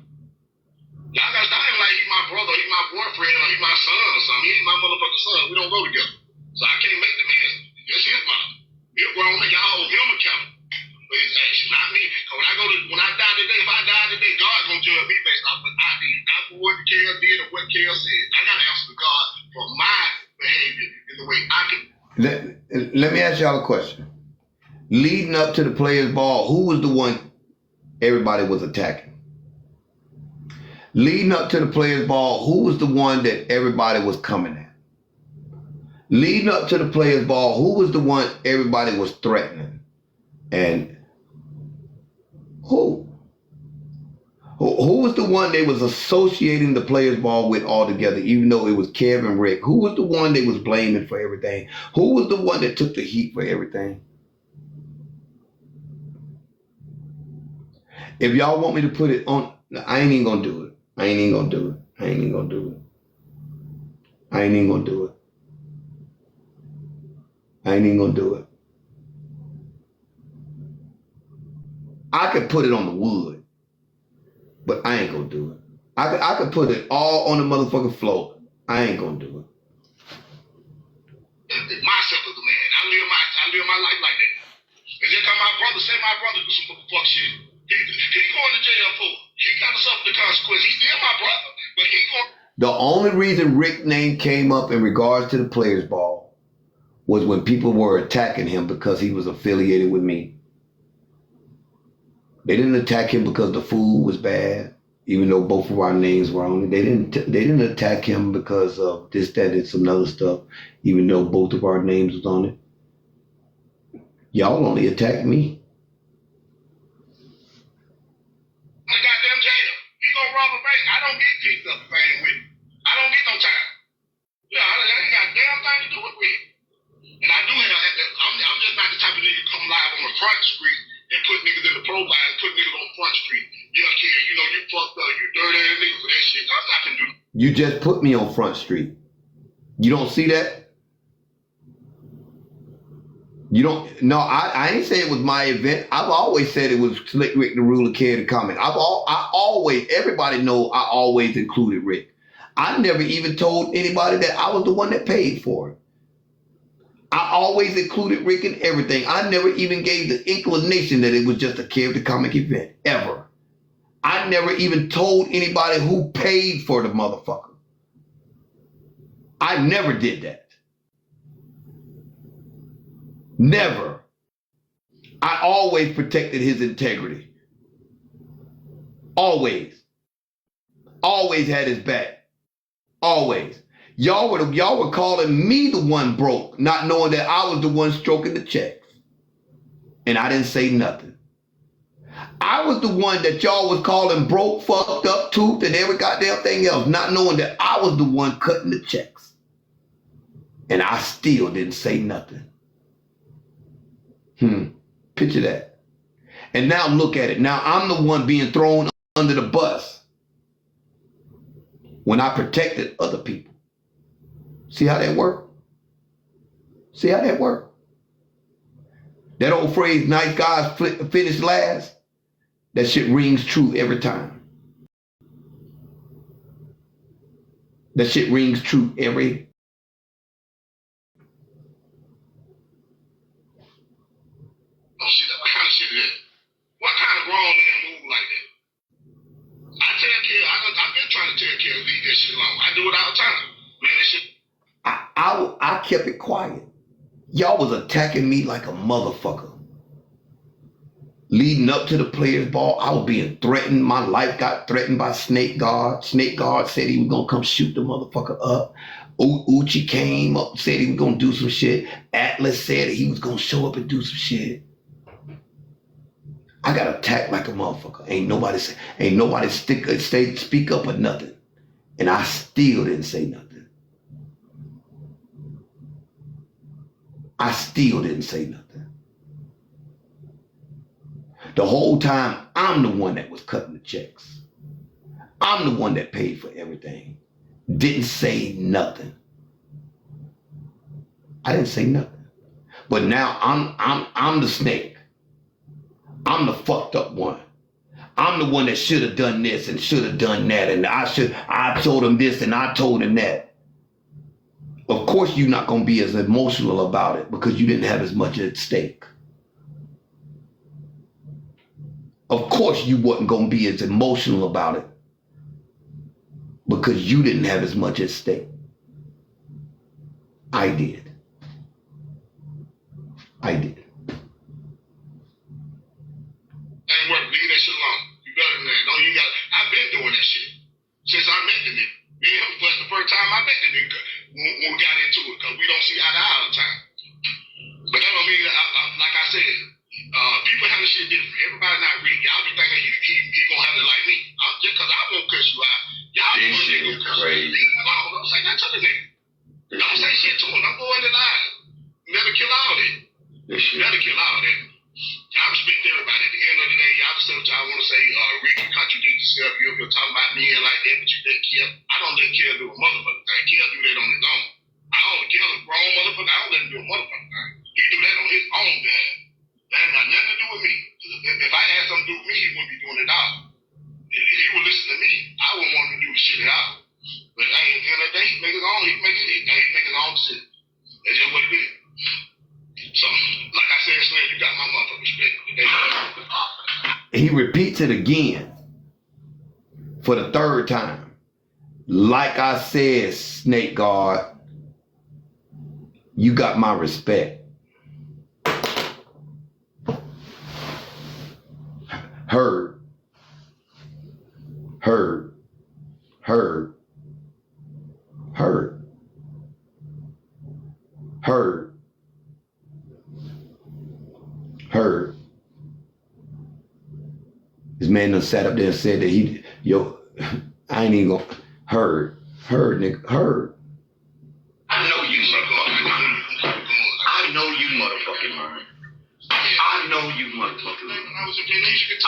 Y'all gotta stop him like he my brother, he my boyfriend, or he my son or something. He ain't my motherfucking son. We don't go together. So I can't make the man, it's his mouth. He's grown man, y'all hold him accountable. But his action, not me. Cause when I die today, if I die today, God's gonna judge me based off what I did. Not for what Kel did or what Kel said. I gotta answer to God for my behavior in the way I can. Let me ask y'all a question. Leading up to the Players Ball, who was the one everybody was attacking? Leading up to the Players Ball, who was the one that everybody was coming at? Leading up to the Players Ball, who was the one everybody was threatening? And who was the one they was associating the Players Ball with altogether, even though it was Kev and Rick? Who was the one they was blaming for everything? Who was the one that took the heat for everything? If y'all want me to put it on, I ain't even gonna do it. I ain't even gonna do it. I ain't even gonna do it. I ain't even gonna do it. I ain't even gonna do it. I could put it on the wood, but I ain't gonna do it. I could put it all on the motherfucking floor. I ain't gonna do it. Myself as a man, I live my life like that. And just cause my brother do some fuck shit, he going to jail for it. He gotta suffer the consequence. He's still my brother, but he going. The only reason Rick's name came up in regards to the Players Ball was when people were attacking him because he was affiliated with me. They didn't attack him because the food was bad, even though both of our names were on it. They didn't attack him because of this, that, and some other stuff, even though both of our names was on it. Y'all only attacked me. The goddamn jail. He gonna rob a bank. I don't get kicked up the thing with him. I don't get no time. Yeah, I ain't got a damn thing to do with me. And I do have. I'm just not the type of nigga to come live on the front street and put niggas in the profile and put niggas on Front Street. Yeah, kid, you know, you fucked up, you dirty ass niggas for that shit. I'm not gonna do that. You just put me on Front Street. You don't see that? You don't, no, I ain't say it was my event. I've always said it was Slick Rick, the Ruler, Kid, and Comment. I always, everybody know I always included Rick. I never even told anybody that I was the one that paid for it. I always included Rick in everything. I never even gave the inclination that it was just a Kid, the Comic event, ever. I never even told anybody who paid for the motherfucker. I never did that. Never. I always protected his integrity. Always. Always had his back. Always. Y'all were calling me the one broke, not knowing that I was the one stroking the checks. And I didn't say nothing. I was the one that y'all was calling broke, fucked up, toothed, and every goddamn thing else, not knowing that I was the one cutting the checks. And I still didn't say nothing. Picture that. And now look at it. Now I'm the one being thrown under the bus when I protected other people. See how that worked? See how that works? That old phrase, nice guys finish last, that shit rings true every time. That shit rings true every. Oh shit, what kind of shit is that? What kind of grown man move like that? I tell kids, I've been trying to tell kids leave that shit alone. I do it all the time. Man, that shit. I kept it quiet. Y'all was attacking me like a motherfucker. Leading up to the players' ball, I was being threatened. My life got threatened by Snake Guard. Snake Guard said he was gonna come shoot the motherfucker up. Uchi came up, said he was gonna do some shit. Atlas said he was gonna show up and do some shit. I got attacked like a motherfucker. Ain't nobody speak up or nothing. And I still didn't say nothing. I still didn't say nothing. The whole time, I'm the one that was cutting the checks. I'm the one that paid for everything. Didn't say nothing. I didn't say nothing. But now I'm the snake. I'm the fucked up one. I'm the one that should have done this and should have done that, and I told him this and I told him that. Of course you're not gonna be as emotional about it because you didn't have as much at stake. Of course you wasn't gonna be as emotional about it because you didn't have as much at stake. I did. Ain't work, leave that shit alone. You better than that. No, you got. I've been doing that shit since I met the nigga. Me and him was the first time I met the nigga when we got into it, because we don't see eye to eye all the time. But that don't mean, like I said, people handle shit different. Everybody not real. Y'all be thinking he gonna handle it like me. I'm just because I won't cuss you out. Y'all This want shit to is cuss you. crazy. Leave him alone. Don't say nothing to the nigga. Don't say shit to him. Don't go in the line. You better kill all that. You better kill all that. Y'all respect everybody. At the end of the day, y'all can say what y'all want to say. Rick, you contradict yourself. You're talking about men like that, but you let Kill. I don't let Kill do a motherfucker thing. Kill do that on his own. I don't kill a grown motherfucker. I don't let him do a motherfucker thing. He do that on his own time. That ain't got nothing to do with me. If I had something to do with me, he wouldn't be doing it at all. If he would listen to me, I wouldn't want him to do the shit at all. But at the end of the day, he make his own. He make his own decision. That's just what it is. So, like I said, Slim, you got my motherfucking respect. He repeats it again for the third time. Like I said, Snake Guard, you got my respect. Heard. This man done sat up there and said that I ain't even gonna, heard, nigga, heard. I know you motherfucking lying. I know you motherfucking lying. I know you motherfucking lying.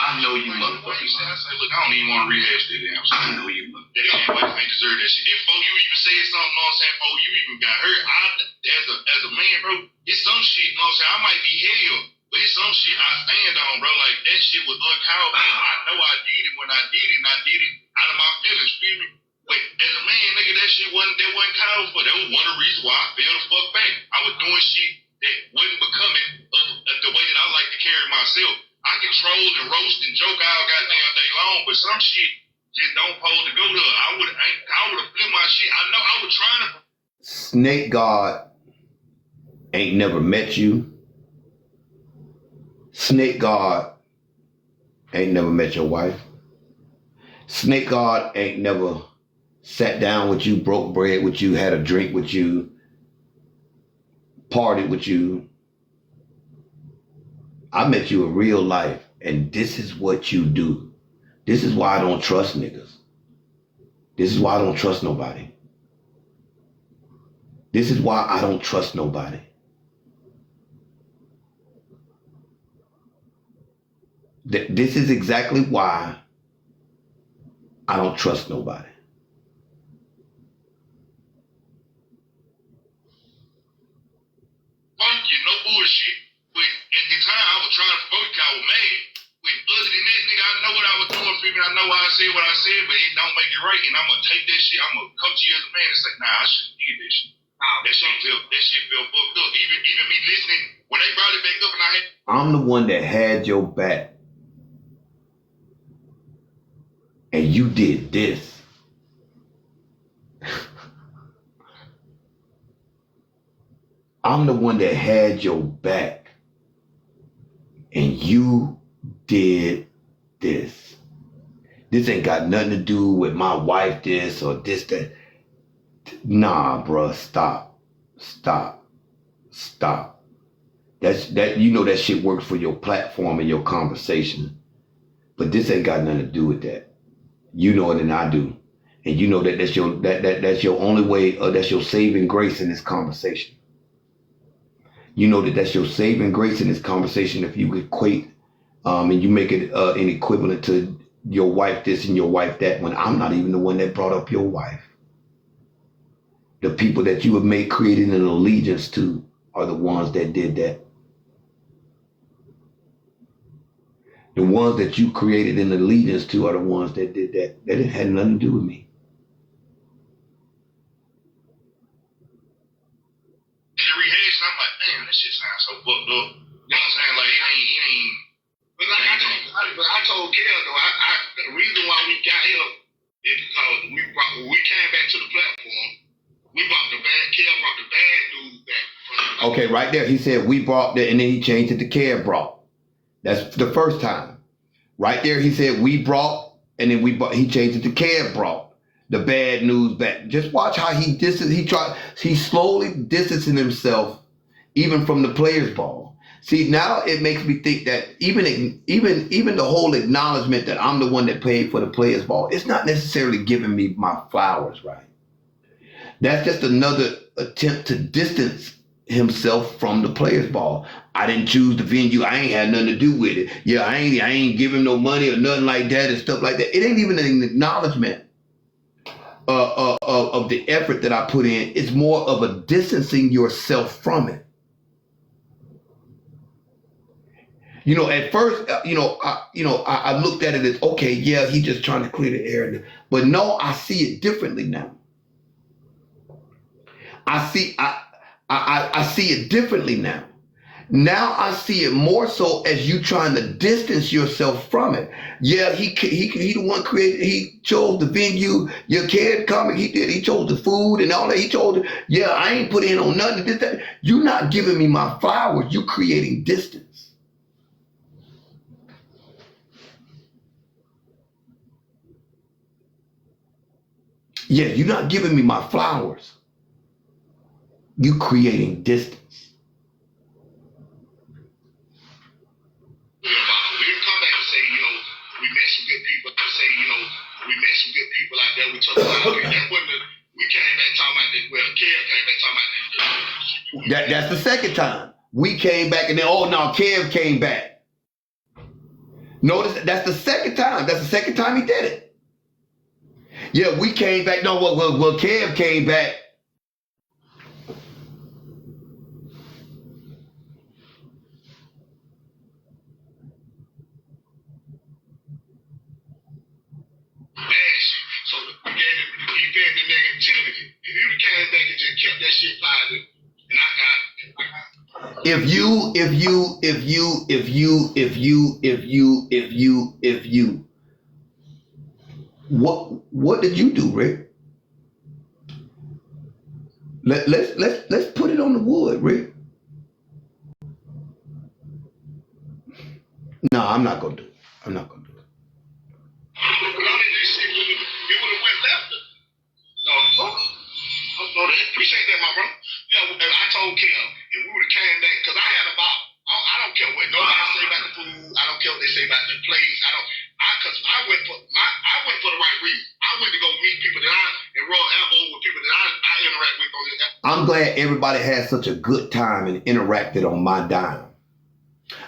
I know you motherfucking lying. I say, look, I don't even want to rehash that damn shit. I know you motherfucking That shit ain't deserve that shit. Before you even said something, know what I'm saying, before you even got hurt, as a man, bro, it's some shit, know what I'm saying, I might be hell, but it's some shit I stand on, bro. Like, that shit was uncalled for. I know I did it when I did it, and I did it out of my feelings, feel me? But as a man, nigga, that wasn't called for. That was one of the reasons why I fell the fuck back. I was doing shit that wasn't becoming of the way that I like to carry myself. I can troll and roast and joke all goddamn day long, but some shit just don't pose to go there. I would have flipped my shit. I know I was trying to. Snake God ain't never met you. Snake God ain't never met your wife. Snake God ain't never sat down with you, broke bread with you, had a drink with you, partied with you. I met you in real life, and this is what you do. This is why I don't trust niggas. This is why I don't trust nobody. This is why I don't trust nobody. This is exactly why I don't trust nobody. trying to provoke you. I was mad. But other than that, nigga, I know what I was doing, people. I know why I said what I said, but it don't make it right. And I'm gonna take that shit. I'm gonna come to you as a man and say, nah, I shouldn't hear this shit. That shit feel fucked up. Even me listening when they brought it back up, and I had. I'm the one that had your back. And you did this. I'm the one that had your back. And you did this. This ain't got nothing to do with my wife this or this, that. Nah, bruh, stop. That you know that shit works for your platform and your conversation. But this ain't got nothing to do with that. You know it and I do. And you know that that's your only way, or that's your saving grace in this conversation. You know that that's your saving grace in this conversation if you equate and you make it an equivalent to your wife this and your wife that, when I'm not even the one that brought up your wife. The people that you have made created an allegiance to are the ones that did that. The ones that you created an allegiance to are the ones that did that. That had nothing to do with me. Rehash, and I'm like, damn, that shit sounds so fucked up. You know what I'm saying? Like, it ain't. But like I told Kel though, the reason why we got here is because when we came back to the platform, Kel brought the bad news back. Okay, right there, he said we brought that, and then he changed it to Kel brought. That's the first time. Right there, he said we brought, and then he changed it to Kel brought the bad news back. Just watch how he's slowly distancing himself even from the players' ball. See, now it makes me think that even the whole acknowledgement that I'm the one that paid for the players' ball, it's not necessarily giving me my flowers, right? That's just another attempt to distance himself from the players' ball. I didn't choose the venue. I ain't had nothing to do with it. Yeah, I ain't giving no money or nothing like that and stuff like that. It ain't even an acknowledgement of the effort that I put in. It's more of a distancing yourself from it. You know, at first, I looked at it as, okay, yeah, he's just trying to clear the air. But no, I see it differently now. I see it differently now. Now I see it more so as you trying to distance yourself from it. Yeah, he the one created. He chose the venue. Your kid comic. He chose the food and all that. He chose. Yeah, I ain't put in on nothing. This, that. You not giving me my flowers. You creating distance. Yeah, you're not giving me my flowers. You creating distance. We didn't come back and say, we met some good people. To say, we met some good people out there. We took about that wasn't we came back talking about that. Well, Kev came back talking about that. That's the second time. We came back and then, oh no, Kev came back. Notice that's the second time. That's the second time he did it. Yeah, we came back. No, well, Kev came back. So he fed the negativity. If you came back and just kept that shit positive, and if you, what did you do, Rick? Let's put it on the wood, Rick. No, I'm not gonna do it. I'm not gonna do it. It would have went left. No, they appreciate that, my brother. Yeah, I told Kel, if we would have came back, because I had about, I don't care what nobody say about the food. I don't care what they say about the place. Because I went for the right reason. I went to go meet people that and rub elbows with people that I interact with on this. I'm glad everybody had such a good time and interacted on my dime.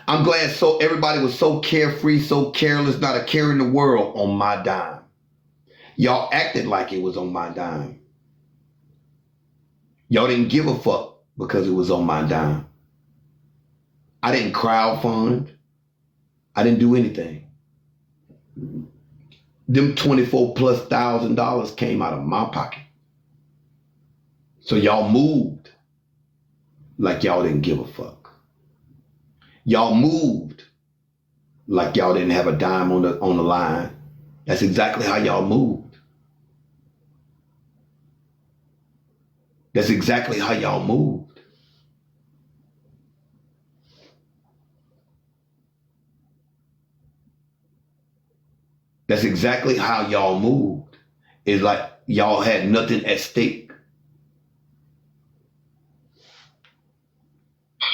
I'm glad everybody was so carefree, so careless, not a care in the world on my dime. Y'all acted like it was on my dime. Y'all didn't give a fuck because it was on my dime. I didn't crowdfund. I didn't do anything. Them $24,000+ came out of my pocket. So y'all moved like y'all didn't give a fuck. Y'all moved like y'all didn't have a dime on the line. That's exactly how y'all moved. That's exactly how y'all moved. That's exactly how y'all moved. It's like y'all had nothing at stake.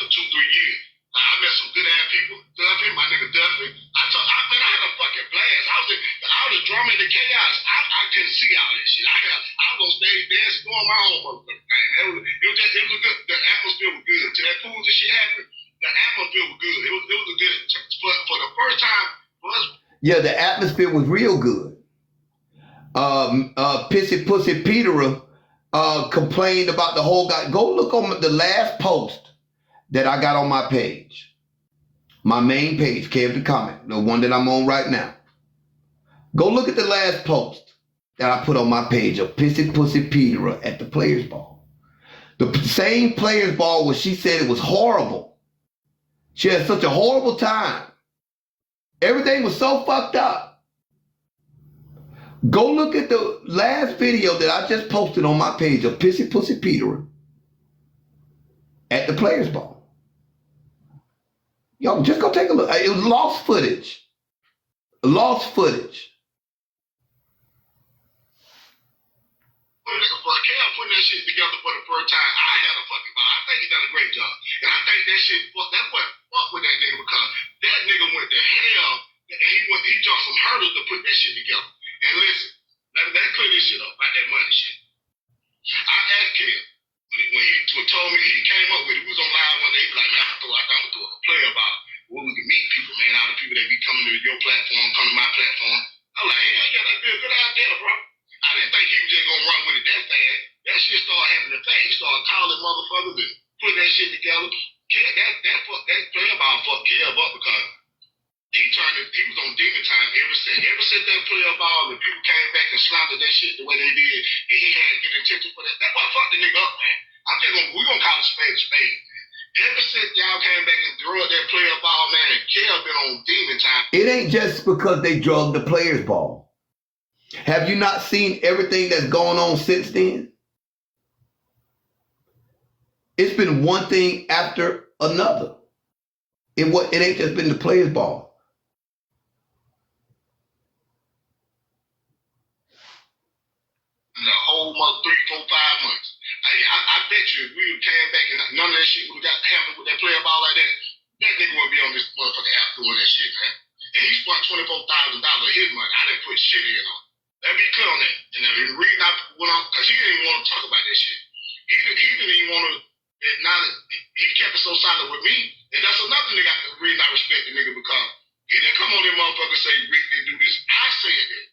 2-3 years. I met some good ass people. Duffy, my nigga Duffy. I had a fucking blast. I was drumming the chaos. I couldn't see all that shit. I was gonna stay dancing, doing my own motherfucking thing. It was good. The atmosphere was good. Till that pools and shit happened, the atmosphere was good. It was a good for the first time for us. Yeah, the atmosphere was real good. Pissy Pussy Peter complained about the whole guy. Go look on the last post that I got on my page. My main page, Kev the Comment, the one that I'm on right now. Go look at the last post that I put on my page of Pissy Pussy Peter at the Players Ball. The same Players Ball where she said it was horrible. She had such a horrible time. Everything was so fucked up. Go look at the last video that I just posted on my page of Pissy Pussy Peter at the Players Ball. Y'all just go take a look. It was lost footage. Lost fudge. For Cam putting that shit together for the first time, I had a fucking ball. I think he done a great job. And I think that shit, that's what fuck with that nigga, because that nigga went to hell and he jumped some hurdles to put that shit together. And listen, let clear this shit up about that money shit. I asked Cam when he told me he came up with it, we was on live one day, he was like, man, I'm gonna throw a play about where we can meet people, man, all the people that be coming to your platform, come to my platform. I'm like, hell yeah, that'd be a good idea, bro. I didn't think he was just gonna run with it that fast. That shit started having an effect. He started calling motherfuckers and putting that shit together. That player ball fucked Kev up because he was on demon time ever since that player ball, and people came back and slandered that shit the way they did, and he had to get attention for that. That's what fucked the nigga up, man. We're gonna call it spade a spade. Ever since y'all came back and drug that player ball, man, Kev been on demon time. It ain't just because they drug the Players Ball. Have you not seen everything that's going on since then? It's been one thing after another. It ain't just been the Players Ball. The whole month, 3, 4, 5 months. I bet you if we came back and none of that shit would have got happened with that player ball like that, that nigga wouldn't be on this motherfucking app doing that shit, man. And he spent $24,000 of his money. I didn't put shit in on it. Let me be clear on that. And the reason I went on, because he didn't even want to talk about that shit. He didn't even want to acknowledge. He kept it so silent with me. And that's another reason I respect the nigga, because he didn't come on there motherfucker and say, Rick didn't do this. I said that.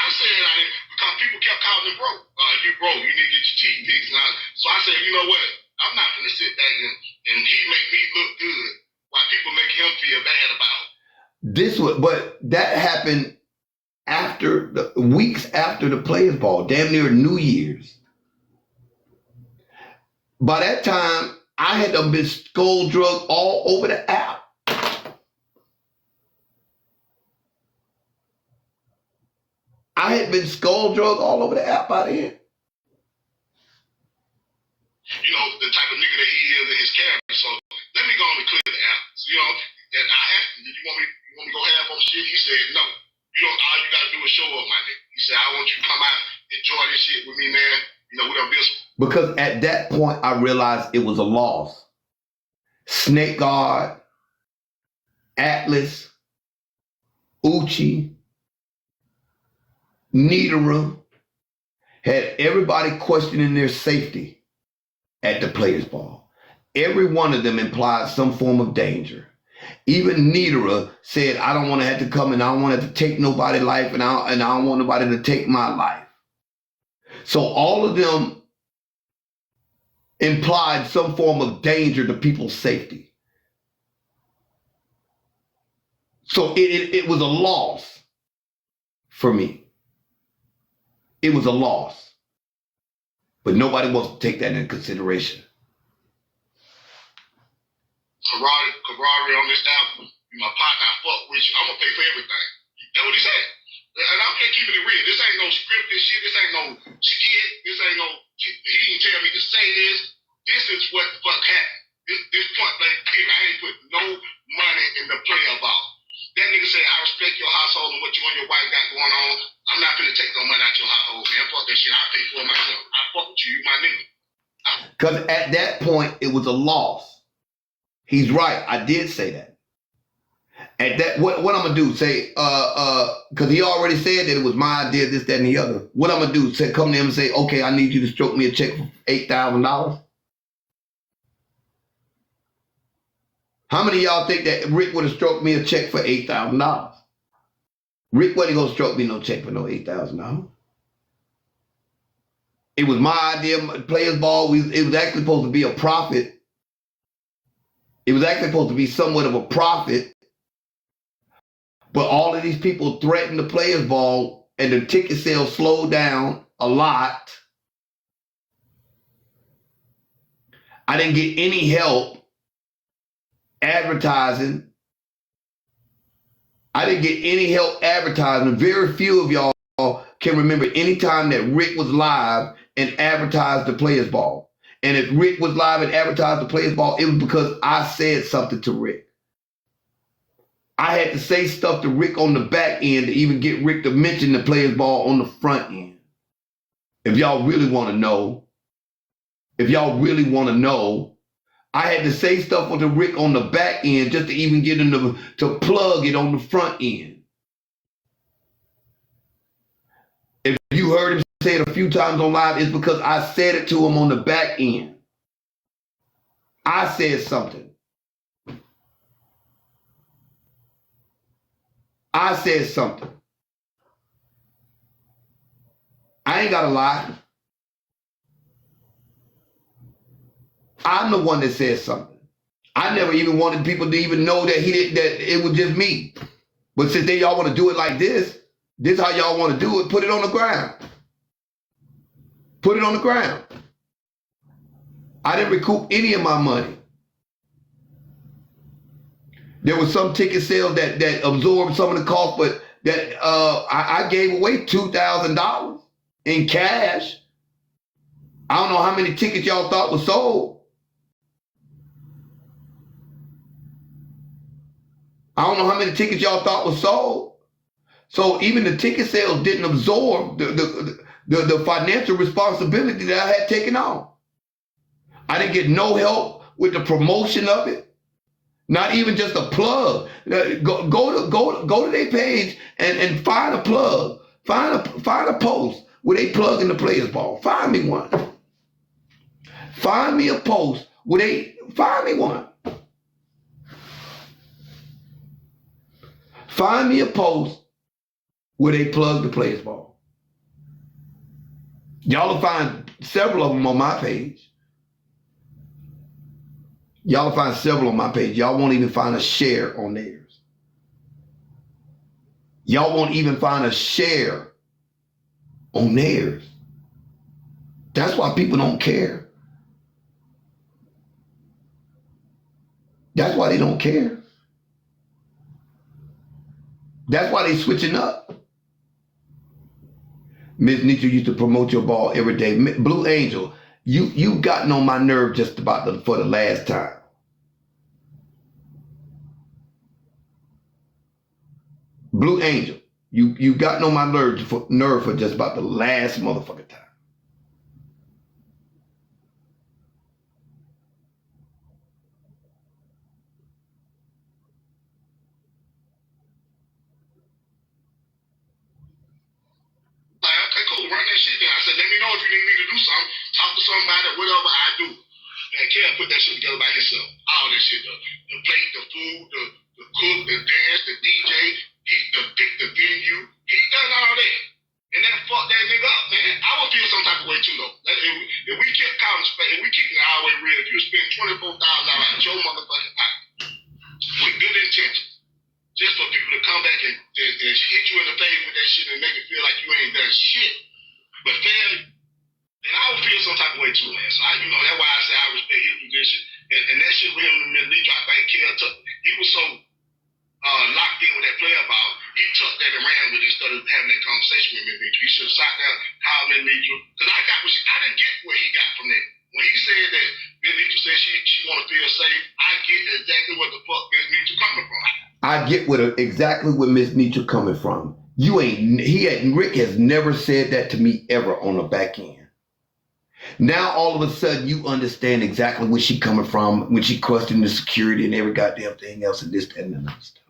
Because people kept calling him broke. You broke. You need to get your teeth fixed. So I said, you know what? I'm not going to sit back and he make me look good while people make him feel bad about it. But that happened weeks after the Players Ball, damn near New Year's. By that time, I had been skull drugged all over the app. I had been skull drugged all over the app out here. You know, the type of nigga that he is in his character. So let me go on and clear the app. So, you know, and I asked him, did you want me to go half on shit? He said, no. All you gotta do is show up, my nigga. He said, I want you to come out, enjoy this shit with me, man. You know, we done built some. Because at that point, I realized it was a loss. Snake Guard, Atlas, Uchi, Nidara had everybody questioning their safety at the Players Ball. Every one of them implied some form of danger. Even Nidara said, I don't want to have to come and I don't want to have to take nobody's life and I don't want nobody to take my life. So all of them implied some form of danger to people's safety. So it was a loss for me. It was a loss. But nobody wants to take that into consideration. Camaraderie on this album. You my partner, I fuck with you. I'm gonna pay for everything. That's what he said. And I'm just keeping it real. This ain't no scripted shit. This ain't no skit. This ain't no. He didn't tell me to say this. This is what the fuck happened. This point blank period. I ain't put no money in the player ball. That nigga said, I respect your household and what you and your wife got going on. I'm not finna take no money out your household, man. Fuck that shit. I pay for it myself. I fuck with you. You my nigga. Because at that point, it was a loss. He's right. I did say that. At that, what I'm gonna do? Say, because he already said that it was my idea, this, that, and the other. What I'm gonna do? Say, come to him and say, okay, I need you to stroke me a check for $8,000. How many of y'all think that Rick would have stroked me a check for $8,000? Rick wasn't gonna stroke me no check for no $8,000. It was my idea. Players ball. It was actually supposed to be a profit. It was actually supposed to be somewhat of a profit. But all of these people threatened the players ball and the ticket sales slowed down a lot. I didn't get any help advertising. I didn't get any help advertising. Very few of y'all can remember any time that Rick was live and advertised the players ball. And if Rick was live and advertised the players ball, it was because I said something to Rick. I had to say stuff to Rick on the back end to even get Rick to mention the players ball on the front end. If y'all really want to know, I had to say stuff to Rick on the back end just to even get him to plug it on the front end. If you heard him say it a few times on live, it's because I said it to him on the back end. I said something. I said something. I ain't got to lie. I'm the one that said something. I never even wanted people to even know that that it was just me. But since y'all want to do it like this is how y'all want to do it, put it on the ground. Put it on the ground. I didn't recoup any of my money. There was some ticket sales that absorbed some of the cost, but that I gave away $2,000 in cash. I don't know how many tickets y'all thought was sold. I don't know how many tickets y'all thought was sold. So even the ticket sales didn't absorb the financial responsibility that I had taken on. I didn't get no help with the promotion of it. Not even just a plug. Go to their page and find a plug. Find a post where they plug in the players ball. Find me one. Find me a post where find me one. Find me a post where they plug the players ball. Y'all will find several of them on my page. Y'all will find several on my page. Y'all won't even find a share on theirs. Y'all won't even find a share on theirs. That's why people don't care. That's why they don't care. That's why they switching up. Miss Nietzsche used to promote your ball every day. Blue Angel, you've gotten on my nerve just about for the last time. Blue Angel, you've gotten on my nerve for just about the last motherfucking time. Run that shit down. I said, let me know if you need me to do something. Talk to somebody, whatever I do. And Kev put that shit together by himself. All that shit, the plate, the food, the cook, the dance, the DJ, the pick the venue. He done all that. And that fucked that nigga up, man. I would feel some type of way too, though. If we kept college, if we keep it our way real, if you spend $24,000 out your motherfucking pocket with good intentions, just for people and hit you in the face with that shit and make it feel like you ain't done shit. But failure, and I would feel some type of way too, man. So that's why I say I respect his position. And that shit with him and Mitchell, I think Kel took. He was so locked in with that player ball. He took that and ran with it instead of having that conversation with Mitchell. He should have sat down, called Mitchell. Because I didn't get what he got from that. When he said that Mitchell said she want to feel safe, I get exactly what the fuck Miss Mitchell coming from. I get exactly where Miss Mitchell coming from. Rick has never said that to me ever on the back end. Now all of a sudden you understand exactly where she coming from when she questioned the security and every goddamn thing else and this, that, and another stuff.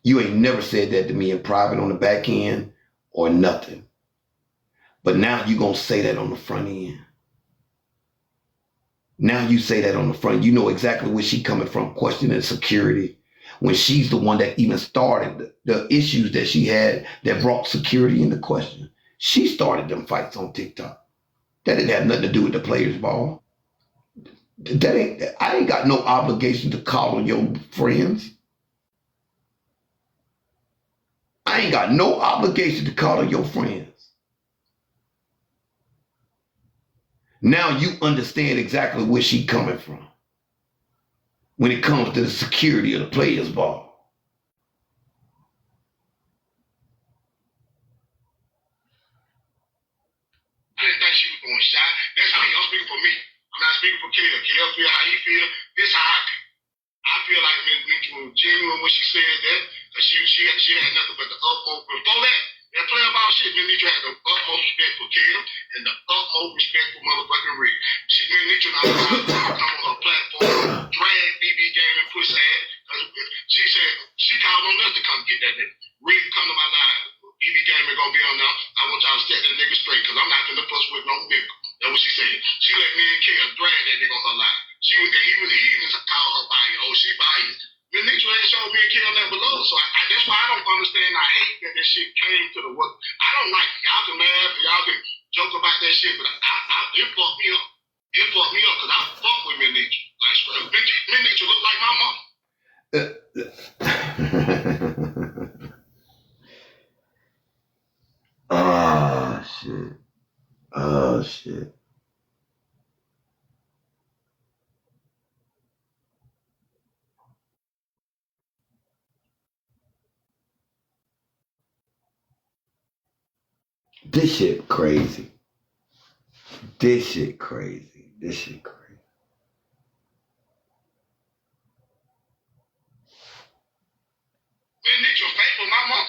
You ain't never said that to me in private on the back end or nothing. But now you gonna say that on the front end. Now you say that on the front. You know exactly where she coming from, questioning security, when she's the one that even started the issues that she had that brought security into question. She started them fights on TikTok. That didn't have nothing to do with the players' ball. I ain't got no obligation to call on your friends. I ain't got no obligation to call on your friends. Now you understand exactly where she coming from when it comes to the security of the players' ball. I didn't think she was going to shot. That's me. I'm speaking for me. I'm not speaking for Kel. Kel feel how he feel. This how I feel. I feel like Miss Mitchell was genuine when she said that. Cause she had nothing but the utmost. Before that player ball shit, Miss Mitchell had the utmost respect for Kel and the utmost respect for motherfucking Rick. Miss Mitchell now come on her platform, drag BB Game and push ass. She said she called on us to come get that nigga. Rick, come to my live. BB Game ain't gonna be on now. I want y'all to set that nigga straight, cause I'm not gonna fuss with no nigga. That's what she said. She let me and Kel drag that nigga on her live. He even called her bias. Oh, she biased. Miss Mitchell ain't showed me and Kel nothing below. So that's why I don't understand. I hate that shit came to the work. I don't like it. Y'all can laugh and y'all can joke about that shit, but it fucked me up. It fucked me up because I fuck with Miss Mitchell. Like, Miss Mitchell look like my mom. Shit. Oh, shit. This shit crazy. This shit crazy. This shit crazy. Miss Mitchell faithful, my mom.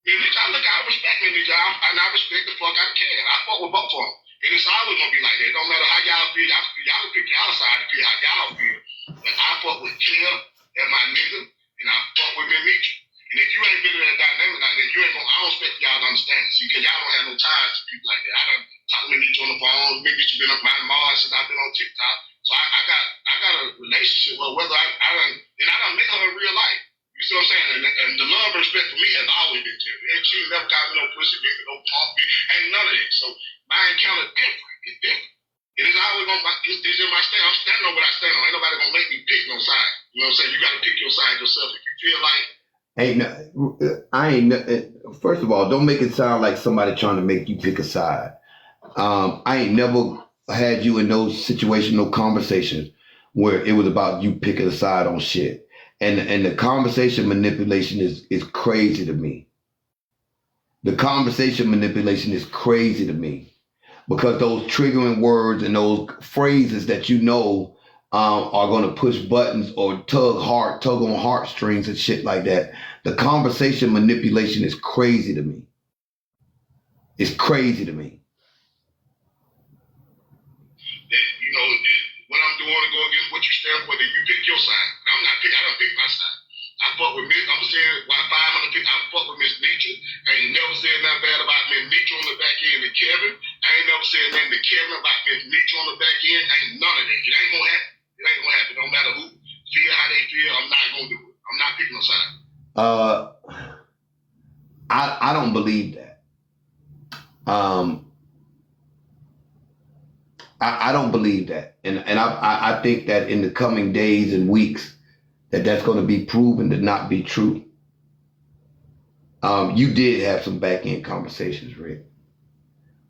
Miss Mitchell, I respect Miss Mitchell, and I respect the fuck out of Kel. I fuck with both of them. And it's always gonna be like that. No matter how y'all feel, y'all can pick y'all side to feel how y'all feel. But I fuck with Kel and my nigga, and I fuck with Miss Mitchell. And if you ain't been in that dynamic like that, you ain't gonna, I don't expect y'all to understand it. See, because y'all don't have no ties to people like that. I done talked to Miss Mitchell on the phone. Miss Mitchell been up my mom since I've been on TikTok. So I got a relationship with whether I done met her in real life. You see what I'm saying? And the love and respect for me has always been there. And she never got me no pussy, no pump, ain't none of that. So my encounter different. It's different. It is always gonna. This is my stand. I'm standing on what I stand on. Ain't nobody gonna make me pick no side. You know what I'm saying? You gotta pick your side yourself. If you feel like. First of all, don't make it sound like somebody trying to make you pick a side. I ain't never had you in those situational conversations where it was about you picking a side on shit. And the conversation manipulation is crazy to me. The conversation manipulation is crazy to me because those triggering words and those phrases that you know are going to push buttons or tug on heartstrings and shit like that. The conversation manipulation is crazy to me. It's crazy to me. You know, what I'm doing to go against what you stand for, then you pick your side. I'm not picking. I don't pick my side. I fuck with Miss. I'm saying why 500 people. I fuck with Miss Mitchell. I ain't never said nothing bad about Miss Mitchell on the back end and Kevin. I ain't never said nothing to Kevin about Miss Mitchell on the back end. Ain't none of that. It ain't gonna happen. It ain't gonna happen. No matter who feel how they feel, I'm not gonna do it. I'm not picking no side. I don't believe that. I don't believe that, and I think that in the coming days and weeks, that's going to be proven to not be true. You did have some back end conversations, Rick.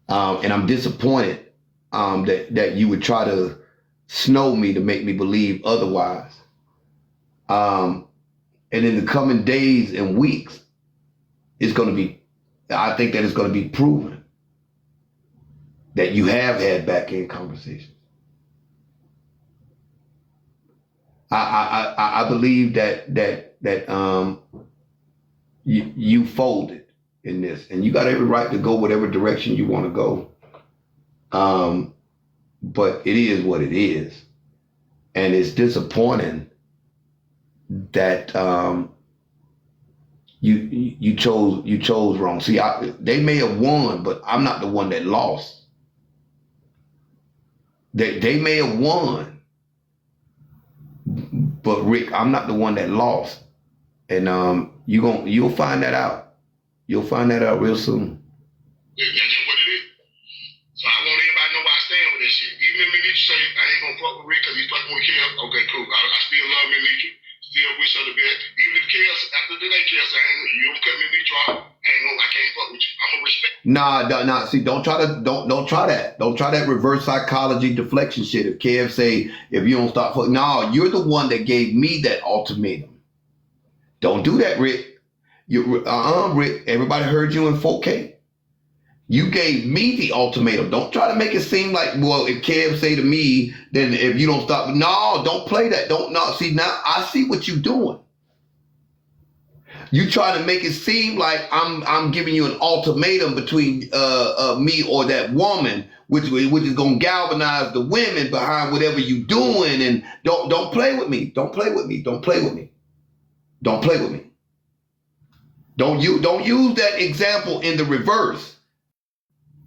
And I'm disappointed that you would try to snow me to make me believe otherwise. And in the coming days and weeks, I think that it's going to be proven that you have had back end conversations. I believe that you folded in this, and you got every right to go whatever direction you want to go. But it is what it is, and it's disappointing that you chose wrong. See, they may have won, but I'm not the one that lost. They may have won, but Rick, I'm not the one that lost. And you'll find that out. You'll find that out real soon. Yeah, that's what it is. So I want everybody to know where I stand with this shit. Even if Minitra say I ain't gonna fuck with Rick because he's fucking with Kev, okay, cool. I still love Minitra. Still wish her the best. Even if Kev, after today, Kev say, you don't cut Minitra off, I can't fuck with you. I'm gonna respect. Nah. See, don't try that. Don't try that reverse psychology deflection shit. If Kev say, if you don't stop fucking, no, you're the one that gave me that ultimatum. Don't do that, Rick. Rick, everybody heard you in 4K. You gave me the ultimatum. Don't try to make it seem like, well, if Kev say to me, then if you don't stop, no, don't play that. See, now I see what you're doing. You try to make it seem like I'm giving you an ultimatum between me or that woman, which is gonna galvanize the women behind whatever you doing, and don't play with me. Don't play with me. Don't play with me. Don't play with me. Don't use that example in the reverse.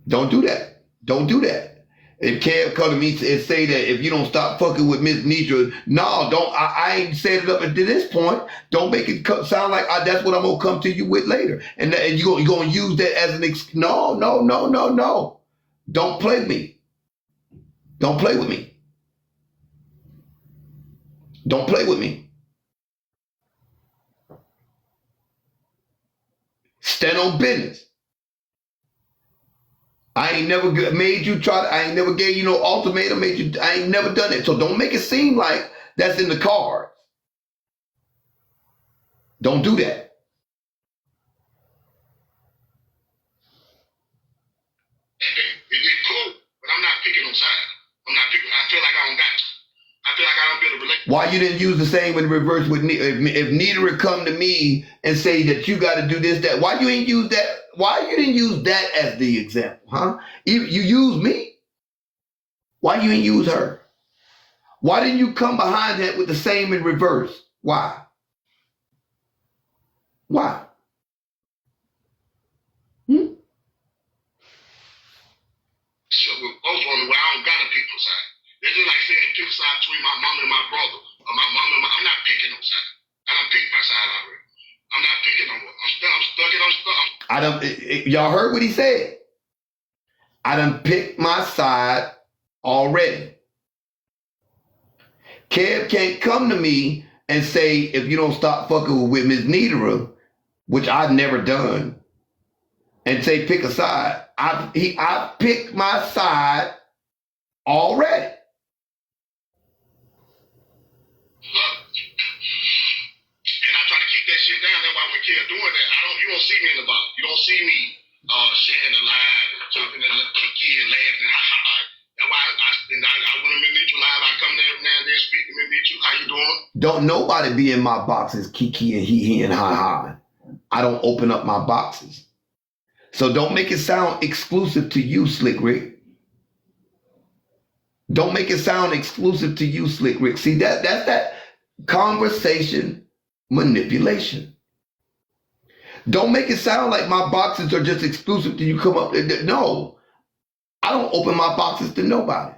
Don't do that. Don't do that. If Kev come to me and say that if you don't stop fucking with Miss Nidra, no, don't. I ain't said it up to this point. Don't make it sound like that's what I'm gonna come to you with later, and you're gonna use that as an no. Don't play with me. Don't play with me. Don't play with me. Stand on business. I ain't never made you I ain't never gave you no ultimatum, I ain't never done it. So don't make it seem like that's in the cards. Don't do that. It's cool, but I'm not picking on sides. I feel like I don't got to. I feel like I don't build a relationship. Why you didn't use the same in reverse with if Nidra come to me and say that you got to do this, that? Why you ain't use that? Why you didn't use that as the example, huh? You use me. Why you ain't use her? Why didn't you come behind that with the same in reverse? Why? Why? So we're both on the way. I don't gotta pick no side. It's just like saying pick a side between my mom and my brother, or my mom and I'm not picking no side. I done picked my side already. I'm not picking no more. I'm stuck. Y'all heard what he said. I done picked my side already. Kev can't come to me and say, if you don't stop fucking with Miss Nidra, which I've never done, and say pick a side. I picked my side already. And I try to keep that shit down. That's why when Kev doing that, you don't see me in the box. You don't see me sharing the live, jumping and kiki and laughing. That's why I went to Minitra live. I come there every now and then, speak to Minitra. How you doing? Don't nobody be in my boxes, kiki and he and ha. I don't open up my boxes. So don't make it sound exclusive to you, Slick Rick. Don't make it sound exclusive to you, Slick Rick. See, that's that conversation manipulation. Don't make it sound like my boxes are just exclusive to you. Come up. No, I don't open my boxes to nobody.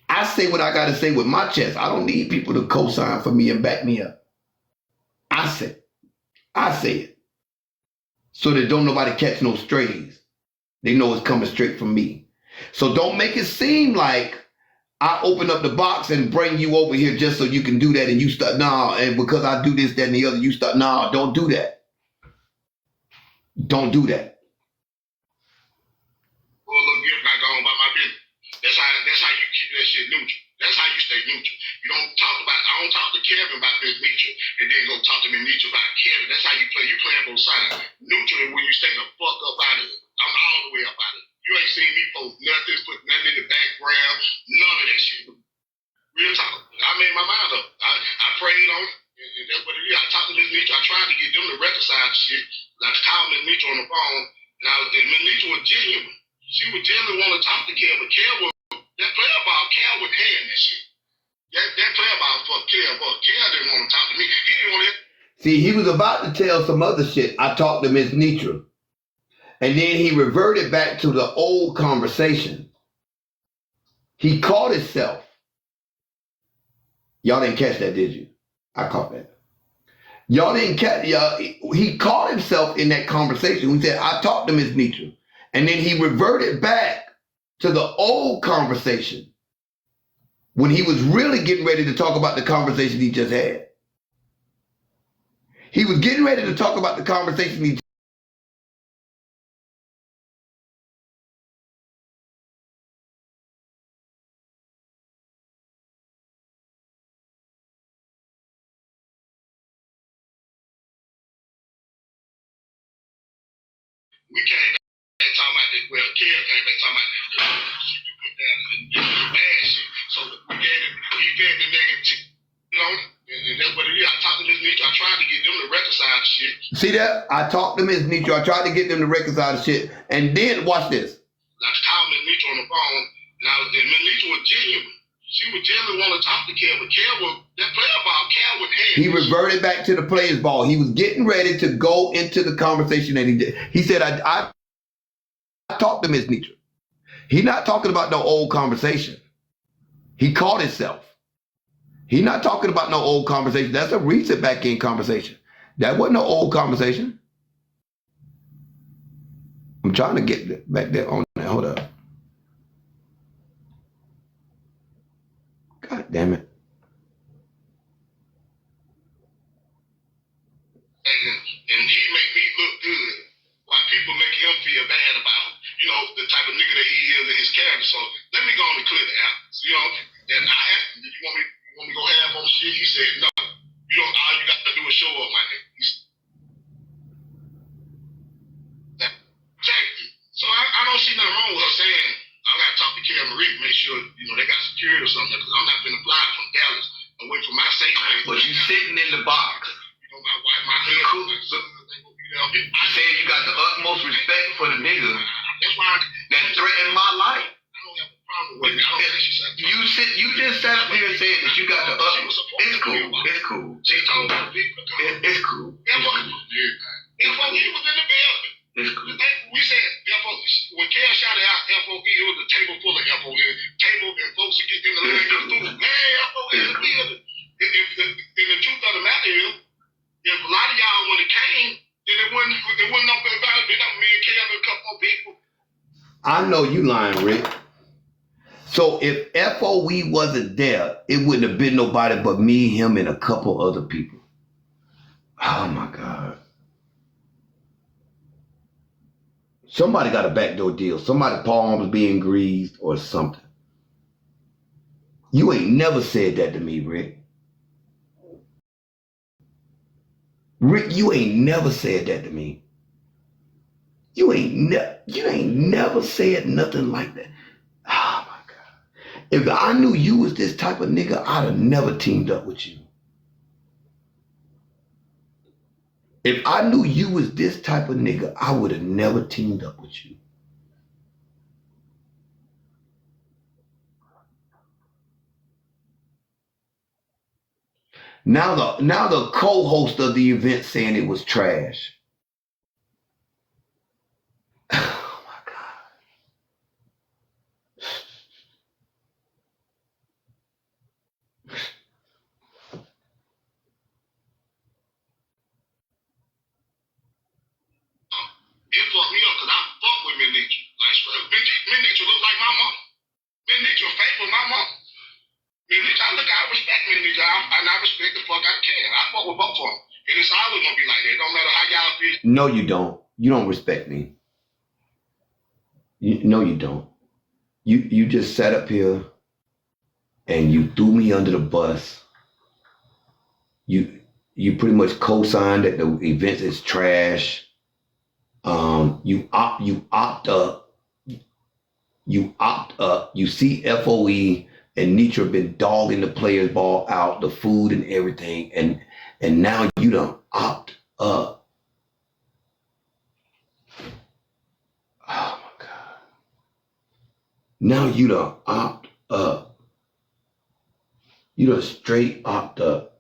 I say what I got to say with my chest. I don't need people to co-sign for me and back me up. I say it. So that don't nobody catch no strays. They know it's coming straight from me. So don't make it seem like I open up the box and bring you over here just so you can do that, and you start, nah, and because I do this, that, and the other, you start, nah, don't do that. Don't do that. Well, look, you're not going about my business. That's how you keep that shit neutral. That's how you stay neutral. You don't talk about, I don't talk to Kevin about Miss Neutral and then go talk to Miss Neutral about Kevin. That's how you play. You playing both sides. Neutral is when you stay the fuck up out of it. I'm all the way up out of it. You ain't seen me post nothing, put nothing in the background, none of that shit. Real talk. I made my mind up. I prayed on it. And that's what it is. I talked to Miss Neutral. I tried to get them to reconcile the shit. I called Miss Neutral on the phone, and Miss Neutral was genuine. She would genuinely want to talk to Kel, but Kel was, that player ball, Kel was paying that shit. That player ball fucked Kel, but Kel didn't want to talk to me. He didn't want to. See, he was about to tell some other shit. I talked to Miss Neutral. And then he reverted back to the old conversation. He caught himself. Y'all didn't catch that, did you? I caught that. Y'all didn't catch, he caught himself in that conversation. He said, I talked to Miss Neutral. And then he reverted back to the old conversation when he was really getting ready to talk about the conversation he just had. He was getting ready to talk about the conversation he We came back talking about this. Well, Kel came back talking about this. She put down the bad shit. So we gave the negative, you know, and that's what it is. I talked to Miss Neutral. I tried to get them to reconcile the shit. See that? I talked to Miss Neutral. I tried to get them to reconcile the shit. And then, watch this. I called Miss Neutral on the phone, and Miss Neutral was genuine. She would genuinely want to talk to Kel, but Kel was, that player ball, Kel was paying. He reverted back to the players ball. He was getting ready to go into the conversation that he did. He said, I talked to Miss Neutral. He's not talking about no old conversation. He caught himself. He's not talking about no old conversation. That's a recent back end conversation. That wasn't no old conversation. I'm trying to get back there on that. Hold up. God damn it. And he make me look good while people make him feel bad about, you know, the type of nigga that he is and his character. So let me go on and clear the out. So, you know, and I asked him, did you want me to go have on shit? He said, no. You don't, all you got to do is show up, my nigga. So I don't see nothing wrong with her saying, I got to talk to Kel Marie to make sure, you know, they got security or something, because I'm not going to fly from Dallas away from my safe place. But you sitting in the box. You know, my wife, my husband, my son, they gonna be there. I said you got the utmost respect for the nigga That's why that threatened my life. I don't have a problem with it. I don't think she said You just sat up here and said that you got the utmost. It's cool. It's cool. She told me people to come. It's cool. FOE was in the building. It's cool. We said FOE. When Kel shouted out FOE, it was a table full of FOE. Table and folks to get them to line up through. Man, FOE in the building. And the truth of the matter is, if a lot of y'all when it came, then it wouldn't know about it. Me and Kel and a couple more people. I know you lying, Rick. So if FOE wasn't there, it wouldn't have been nobody but me, him, and a couple other people. Oh my God. Somebody got a backdoor deal. Somebody palms being greased or something. You ain't never said that to me, Rick. Rick, you ain't never said that to me. You ain't never said nothing like that. Oh my God. If I knew you was this type of nigga, I'd have never teamed up with you. If I knew you was this type of nigga, I would have never teamed up with you. Now the co-host of the event saying it was trash. Oh my God. It fucked me up because I fuck with Miss Neutral. Like, Miss Neutral look like my mom. Miss Neutral favor my mom. Ken. I fuck with both of them. And it's always gonna be like that. It don't matter how y'all feel. No, you don't. You don't respect me. No, you don't. You just sat up here and you threw me under the bus. You pretty much co-signed that the event is trash. You opt up. You see FOE and Nitra been dogging the players' ball out, the food and everything, and now you done opt up. Oh my God. Now you done opt up. You done straight opt up.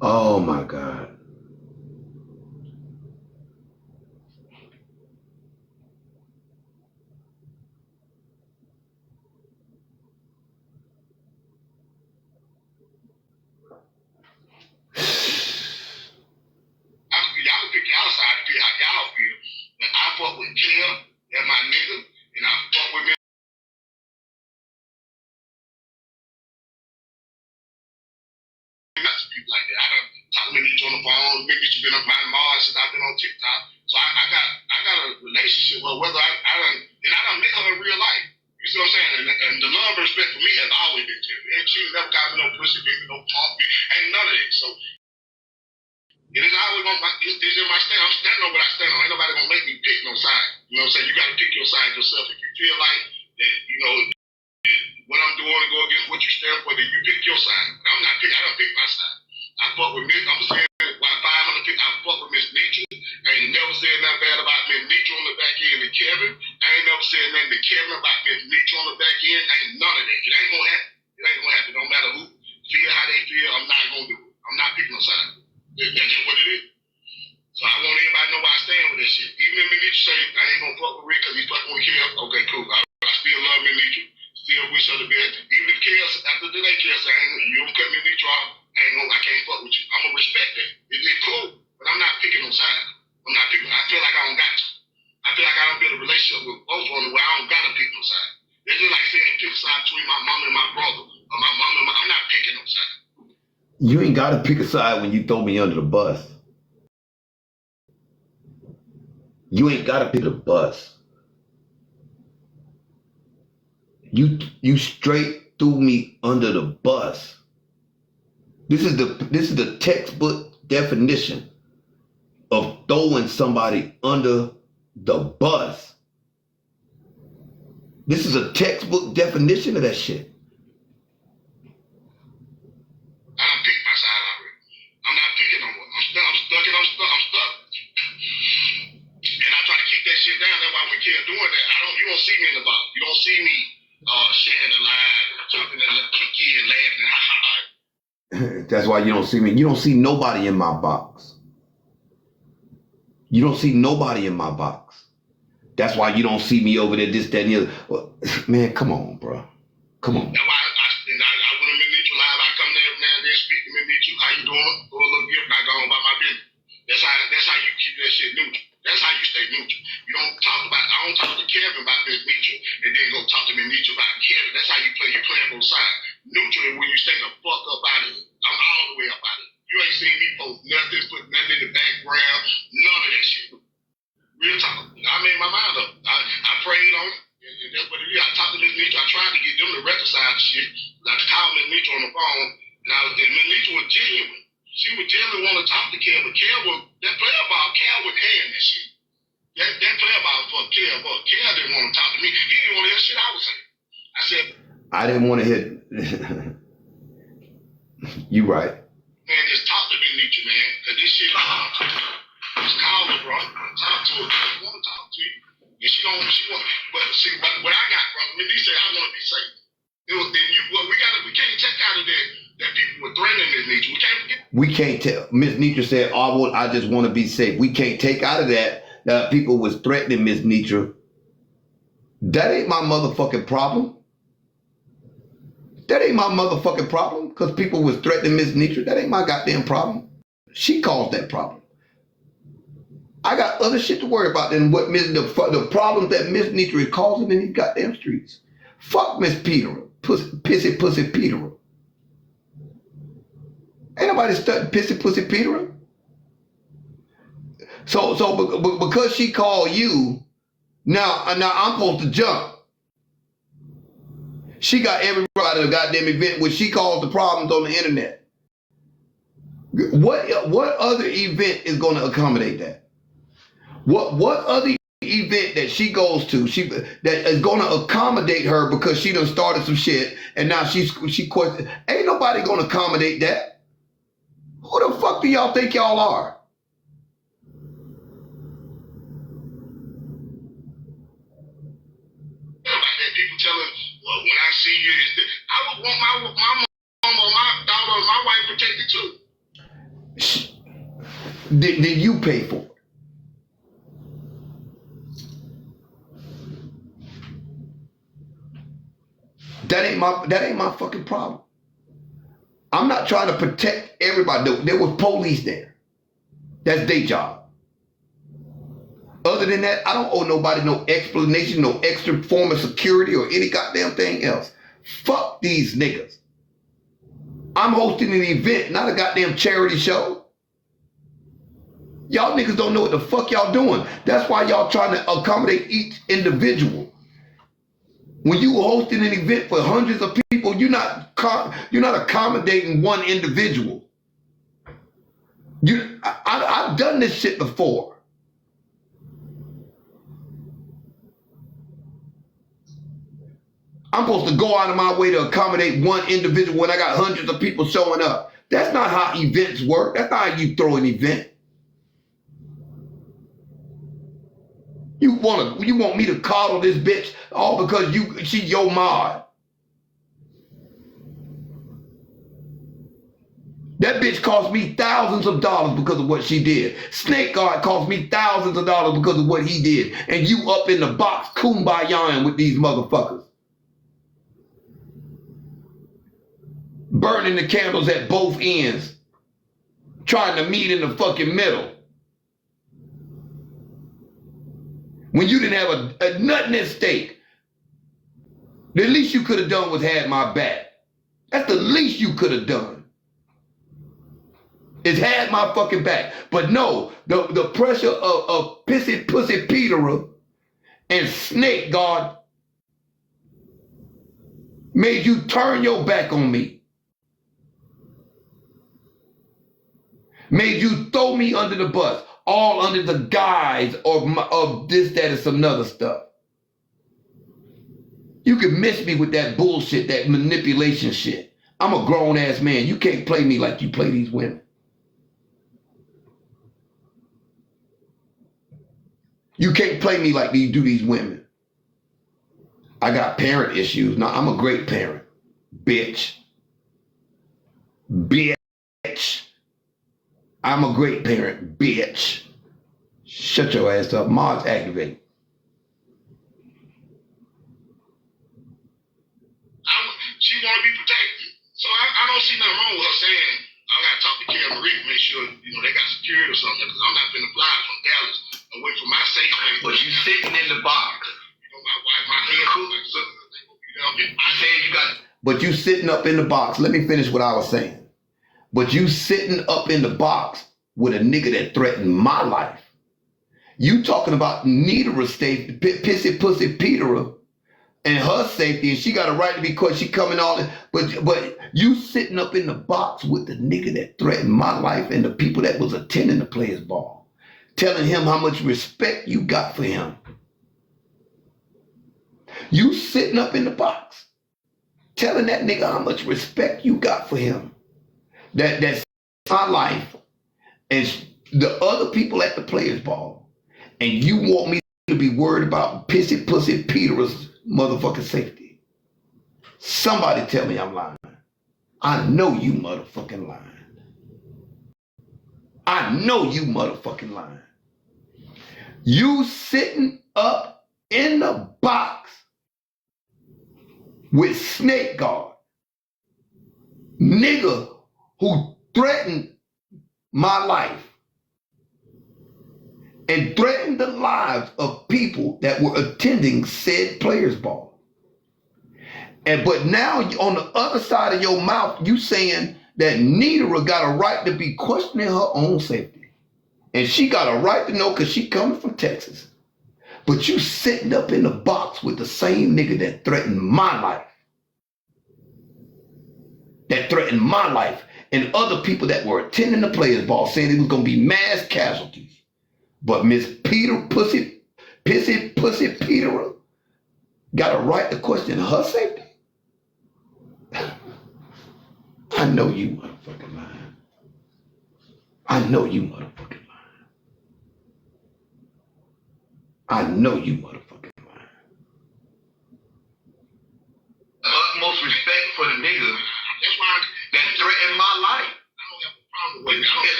Oh my God. Y'all pick y'all side to feel how y'all feel. But I fuck with Kel and my nigga, and I fuck with me. People like that. I done talked to Mitch on the phone. Maybe she been up my Mars since I've been on TikTok. So I got a relationship with whether I done met her in real life. You see what I'm saying? And the love and respect for me has always been there. And she never got me no pussy, baby, no pump, ain't none of that. So it is always gonna this is my stand. I'm standing on what I stand on. Ain't nobody gonna make me pick no side. You know what I'm saying? You gotta pick your side yourself. If you feel like that, you know, what I'm doing to go against what you stand for, then you pick your side. But I'm not picking. I don't pick my side. I fuck with Miss. I'm saying why 500 people. I fuck with Miss Nitra. I ain't never said nothing bad about Miss Nitra on the back end and Kevin. I ain't never said nothing to Kevin about Miss Nitra on the back end. Ain't none of that. It ain't gonna happen. It ain't gonna happen. Don't matter who feel how they feel. I'm not gonna do it. I'm not picking no side. That's just what it is. So I want everybody to know where I stand with this shit. Even if Nitra say I ain't gonna fuck with Rick because he's fucking with Kel. Okay, cool. I still love Nitra. Still wish her the best. Even if Kel, after today, Kel say, you don't cut me Nitra off, I can't fuck with you. I'm gonna respect that. It's cool, but I'm not picking no side. I'm not picking. I feel like I don't got to. I feel like I don't build a relationship with both of them where I don't gotta pick no side. It's just like saying pick a side between my mom and my brother, or my mom and I'm not picking no side. You ain't gotta pick a side when you throw me under the bus. You ain't gotta pick the bus. You straight threw me under the bus. This is the textbook definition of throwing somebody under the bus. This is a textbook definition of that shit. I done picked my side already. I'm not picking no more. I'm stuck. And I try to keep that shit down. That's why when Kel doing that, you don't see me in the box. You don't see me sharing the live, jumping and kicking and laughing. Ha ha ha. That's why you don't see me. You don't see nobody in my box. You don't see nobody in my box. That's why you don't see me over there, this, that, and the other. Well, man, come on, bro. Come on. That's why I went to Nitra live. I come there every now and then, speak to Nitra. How you doing? Go a little gift, and I go on about my business. That's how you keep that shit neutral. That's how you stay neutral. You don't talk about. I don't talk to Kevin about Miss Nitra, and then go talk to Miss Nitra about Kevin. That's how you play. You play both sides. Neutral is when you stay the fuck up out of it. I'm all the way up out of it. You ain't seen me post nothing, put nothing in the background, none of that shit. Real talk. I made my mind up. I prayed on it, and that's what it is. I talked to Miss Nitra. I tried to get them to reconcile the shit. I called Miss Nitra on the phone, and Miss Nitra was genuine. She would genuinely want to talk to Kel, but Kel was that player ball. Kel was hand that shit. That player ball for Kel, but Kel didn't want to talk to me. He didn't want to hear shit I was saying. I said, I didn't want to hear. You right. Man, just talk to Miss Nitra, man, because this shit. Just call her, bro. Talk to her. She want to talk to you, and she don't. She want. But see, what I got from Miss Nitra said, I want to be safe. We can't take out of that people were threatening Miss Nitra. We can't tell. Miss Nitra said, I just want to be safe. We can't take out of that people was threatening Miss Nitra. That ain't my motherfucking problem. That ain't my motherfucking problem. Because people was threatening Miss Nitra. That ain't my goddamn problem. She caused that problem. I got other shit to worry about than what the problems that Miss Nitra is causing in these goddamn streets. Fuck Miss Peter. Pissy Peter. Ain't nobody studying Pissy Pussy Peter. So because she called you, now I'm supposed to jump. She got every right at the goddamn event when she caused the problems on the internet. What other event is going to accommodate that? What other event that she goes to that is going to accommodate her because she done started some shit and now she questions? Ain't nobody going to accommodate that. Who the fuck do y'all think y'all are? People telling, well, when I see you, I would want my mom or my daughter or my wife protected too. Then you pay for it. That ain't my fucking problem. I'm not trying to protect everybody. There was police there. That's their job. Other than that, I don't owe nobody no explanation, no extra form of security or any goddamn thing else. Fuck these niggas. I'm hosting an event, not a goddamn charity show. Y'all niggas don't know what the fuck y'all doing. That's why y'all trying to accommodate each individual. When you hosting an event for hundreds of people, you're not accommodating one individual. I've done this shit before. I'm supposed to go out of my way to accommodate one individual when I got hundreds of people showing up. That's not how events work. That's not how you throw an event. You want me to coddle this bitch all because she your mod. That bitch cost me thousands of dollars because of what she did. Snake Guard cost me thousands of dollars because of what he did. And you up in the box kumbayaing with these motherfuckers. Burning the candles at both ends. Trying to meet in the fucking middle. When you didn't have a nothing at stake. The least you could have done was had my back. That's the least you could have done. Is had my fucking back. But no, the pressure of Pissy Pussy Peter and Snake Guard made you turn your back on me. Made you throw me under the bus. All under the guise of this, that, and some other stuff. You can miss me with that bullshit, that manipulation shit. I'm a grown-ass man. You can't play me like you play these women. You can't play me like you do these women. I got parent issues. Now, I'm a great parent. Bitch. Bitch. I'm a great parent, bitch. Shut your ass up. Mods activate. She want to be protected. So I don't see nothing wrong with her saying, I got to talk to Karen Marie to make sure, they got security or something, because I'm not going to fly from Dallas away from my safe place. But you sitting in the box. My wife, my husband, I said you got. But you sitting up in the box. Let me finish what I was saying. But you sitting up in the box with a nigga that threatened my life. You talking about Nidara's safety, Pissy Pussy Peter and her safety, and she got a right to be caught. She coming all in. But you sitting up in the box with the nigga that threatened my life and the people that was attending the Players Ball, telling him how much respect you got for him. You sitting up in the box, telling that nigga how much respect you got for him. That's my life and the other people at the Players Ball. And you want me to be worried about Pissy Pussy Peter's motherfucking safety. Somebody tell me I'm lying. I know you motherfucking lying. I know you motherfucking lying. You sitting up in the box with Snake Guard. Nigga who threatened my life and threatened the lives of people that were attending said Players Ball. But now on the other side of your mouth, you saying that Nidra got a right to be questioning her own safety. And she got a right to know because she coming from Texas. But you sitting up in the box with the same nigga that threatened my life. That threatened my life. And other people that were attending the players' ball saying it was going to be mass casualties. But Miss Pissy Peter got a right to question her safety? I know you motherfucking lying. I know you motherfucking lying. I know you motherfucking lying. Utmost respect for the nigga that threatened my life.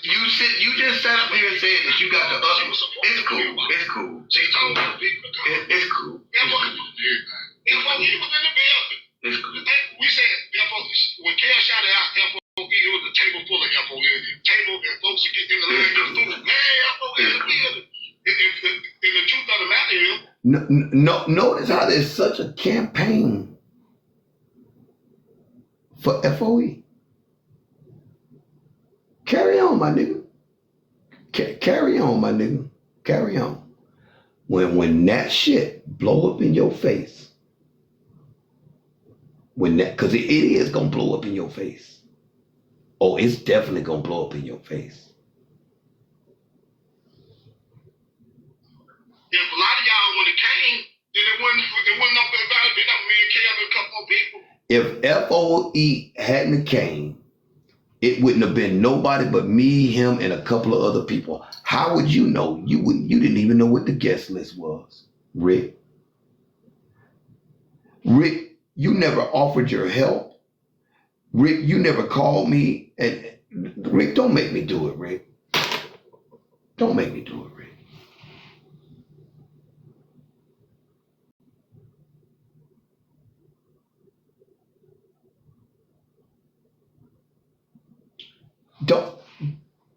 You just sat up here and said that you got the utmost. It's cool. It's cool. It's cool. It's cool. FOE was in the building. It's cool. We said FOE, when Kel shouted out FOE, it was a table full of FOE. Table and folks that get in the line of food. Man, FOE in the building. And the truth of the matter is, notice how there's such a campaign for FOE. Carry on, my nigga. Carry on, my nigga. Carry on. When that shit blow up in your face, because it is gonna blow up in your face. Oh, it's definitely gonna blow up in your face. if a lot of y'all when it came, then it wasn't no about it. Me and Kel and a couple more people. If FOE hadn't came, it wouldn't have been nobody but me, him, and a couple of other people. How would you know? You didn't even know what the guest list was, Rick. Rick, you never offered your help. Rick, you never called me. And Rick, don't make me do it, Rick. Don't make me do it, Rick.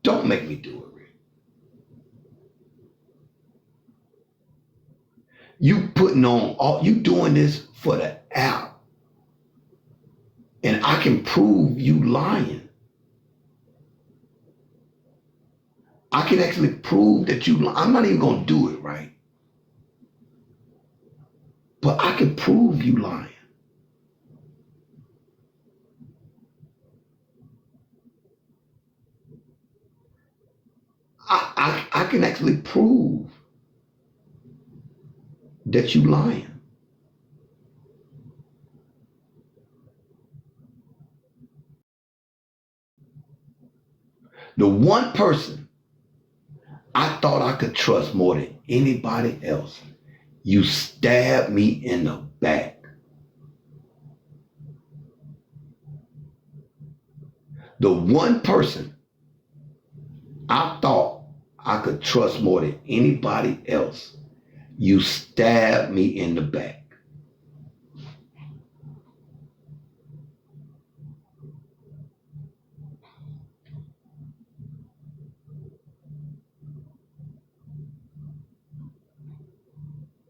Don't make me do it, Rick. You putting on all, you doing this for the app. And I can prove you lying. I can actually prove that you lying. I'm not even gonna do it, right? But I can prove you lying. I can actually prove that you lying. The one person I thought I could trust more than anybody else, you stabbed me in the back. The one person I thought I could trust more than anybody else, you stabbed me in the back.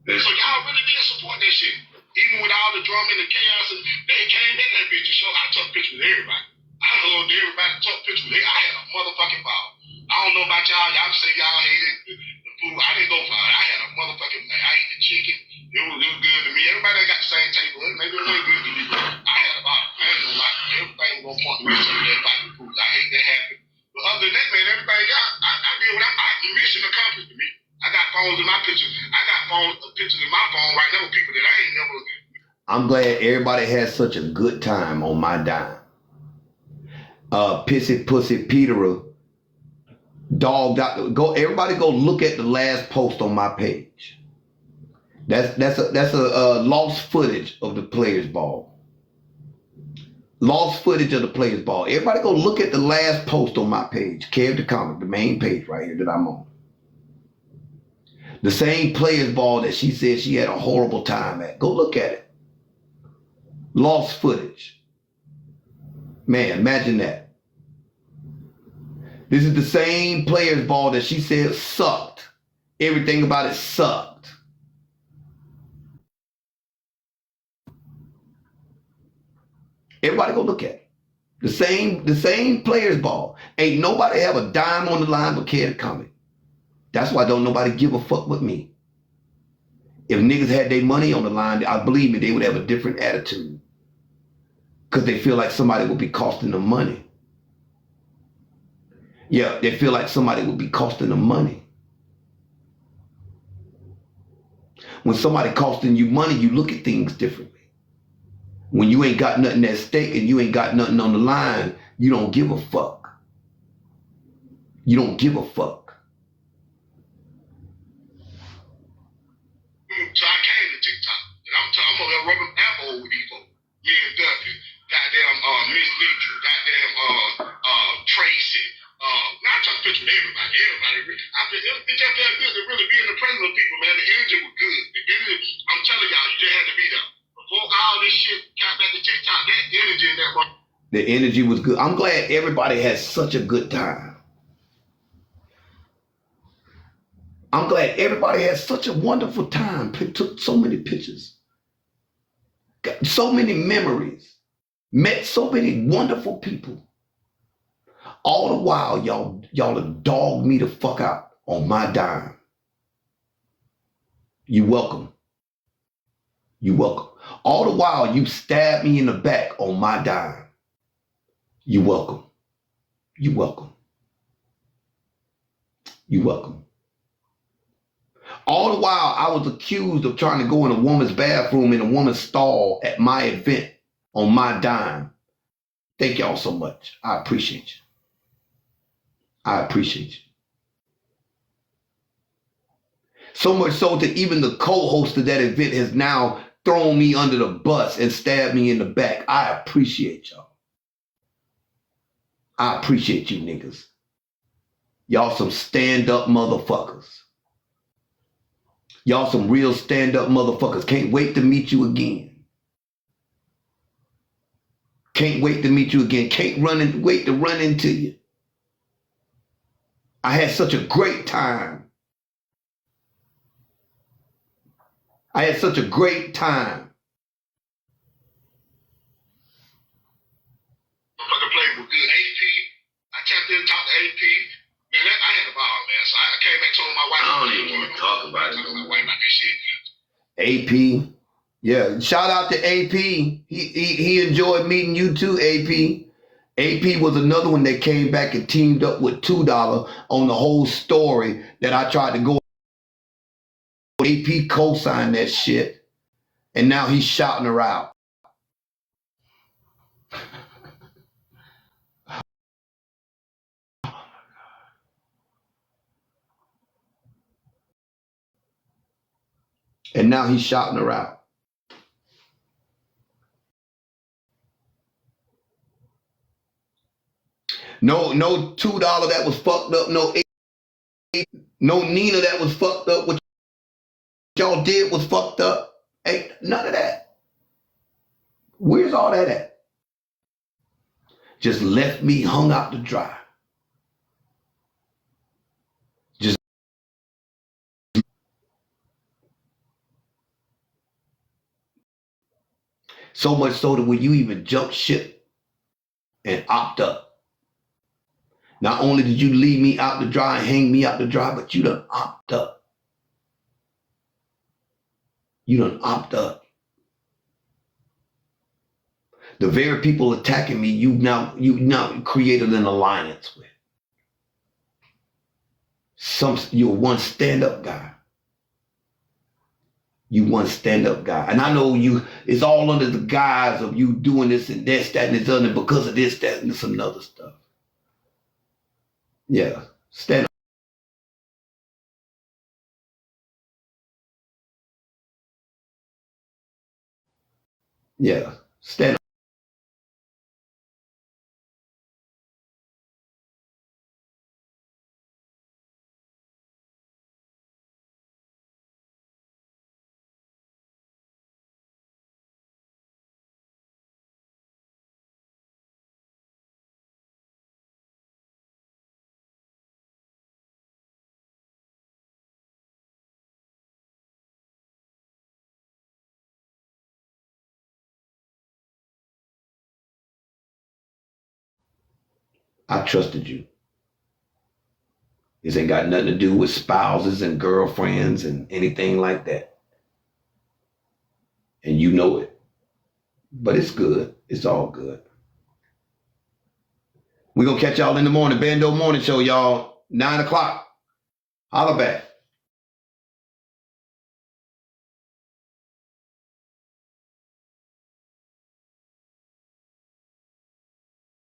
So y'all really did support that shit. Even with all the drama and the chaos, and they came in that bitch to show. I took pictures with everybody. I hugged everybody, took pictures with everybody. I had a motherfucking ball. I don't know about y'all. Y'all say y'all hated the food. I didn't go for it. I had a motherfucking thing. I ate the chicken. It was good to me. Everybody got the same table. Maybe it wasn't good to me. I had a ball. I ain't gonna lie. Everything was gonna point to me something that fighting food. I hate that happened. But other than that, man, everybody got. I did what I mission accomplished to me. I got phones in my pictures. I got pictures in my phone right now with people that I ain't never. I'm glad everybody had such a good time on my dime. Pissy Pussy Peter dogged out. Everybody go look at the last post on my page. That's a lost footage of the players' ball. Lost footage of the players' ball. Everybody go look at the last post on my page. Kev the Comic, the main page right here that I'm on. The same players' ball that she said she had a horrible time at. Go look at it. Lost footage. Man, imagine that. This is the same players' ball that she said sucked. Everything about it sucked. Everybody go look at it. The same players ball. Ain't nobody have a dime on the line but care to comment. That's why don't nobody give a fuck with me. If niggas had their money on the line, I believe me, they would have a different attitude. Because they feel like somebody will be costing them money. Yeah, they feel like somebody will be costing them money. When somebody costing you money, you look at things differently. When you ain't got nothing at stake and you ain't got nothing on the line, you don't give a fuck. You don't give a fuck. So I came to TikTok, and I'm over there rubbing apple with these folks. Me and Duffy, goddamn Miss Nitra, goddamn Tracy. Now I'm trying to picture with everybody. It just felt good to really be in the presence of people, man. The energy was good. I'm telling y'all, you just had to be there. Before all this shit got back to TikTok, that energy in that one. The energy was good. I'm glad everybody had such a good time. I'm glad everybody had such a wonderful time. Took so many pictures. Got so many memories. Met so many wonderful people. All the while, y'all have dogged me the fuck out on my dime. You welcome. You welcome. All the while, you stabbed me in the back on my dime. You welcome. You welcome. You welcome. All the while, I was accused of trying to go in a woman's bathroom in a woman's stall at my event on my dime. Thank y'all so much. I appreciate you. I appreciate you. So much so that even the co-host of that event has now thrown me under the bus and stabbed me in the back. I appreciate y'all. I appreciate you niggas. Y'all some stand-up motherfuckers. Y'all some real stand-up motherfuckers. Can't wait to meet you again. Can't wait to meet you again. Can't wait to run into you. I had such a great time. I had such a great time. Motherfucker played with good AP. I tapped in and talked to AP. Man, I had a ball, man. So I came back and told my wife. I don't even want to talk about it no more. About this shit. AP. Yeah, shout out to AP. He enjoyed meeting you too, AP. AP was another one that came back and teamed up with $2 on the whole story that I tried to go. AP co-signed that shit, and now he's shouting her out. And now he's shouting her out. No $2 that was fucked up. No Nina that was fucked up. What y'all did was fucked up. Ain't none of that. Where's all that at? Just left me hung out to dry. Just so much so that when you even jump ship and opt up, not only did you leave me out to dry and hang me out to dry, but you done opt up. You done opt up. The very people attacking me, you now created an alliance with. You're one stand-up guy. You one stand-up guy. And I know it's all under the guise of you doing this and this, that, and this other because of this, that, and some other stuff. Yeah, stand up. Yeah, stand up. I trusted you. This ain't got nothing to do with spouses and girlfriends and anything like that. And you know it. But it's good. It's all good. We're going to catch y'all in the morning. Bando Morning Show, y'all. 9 o'clock. Holla back.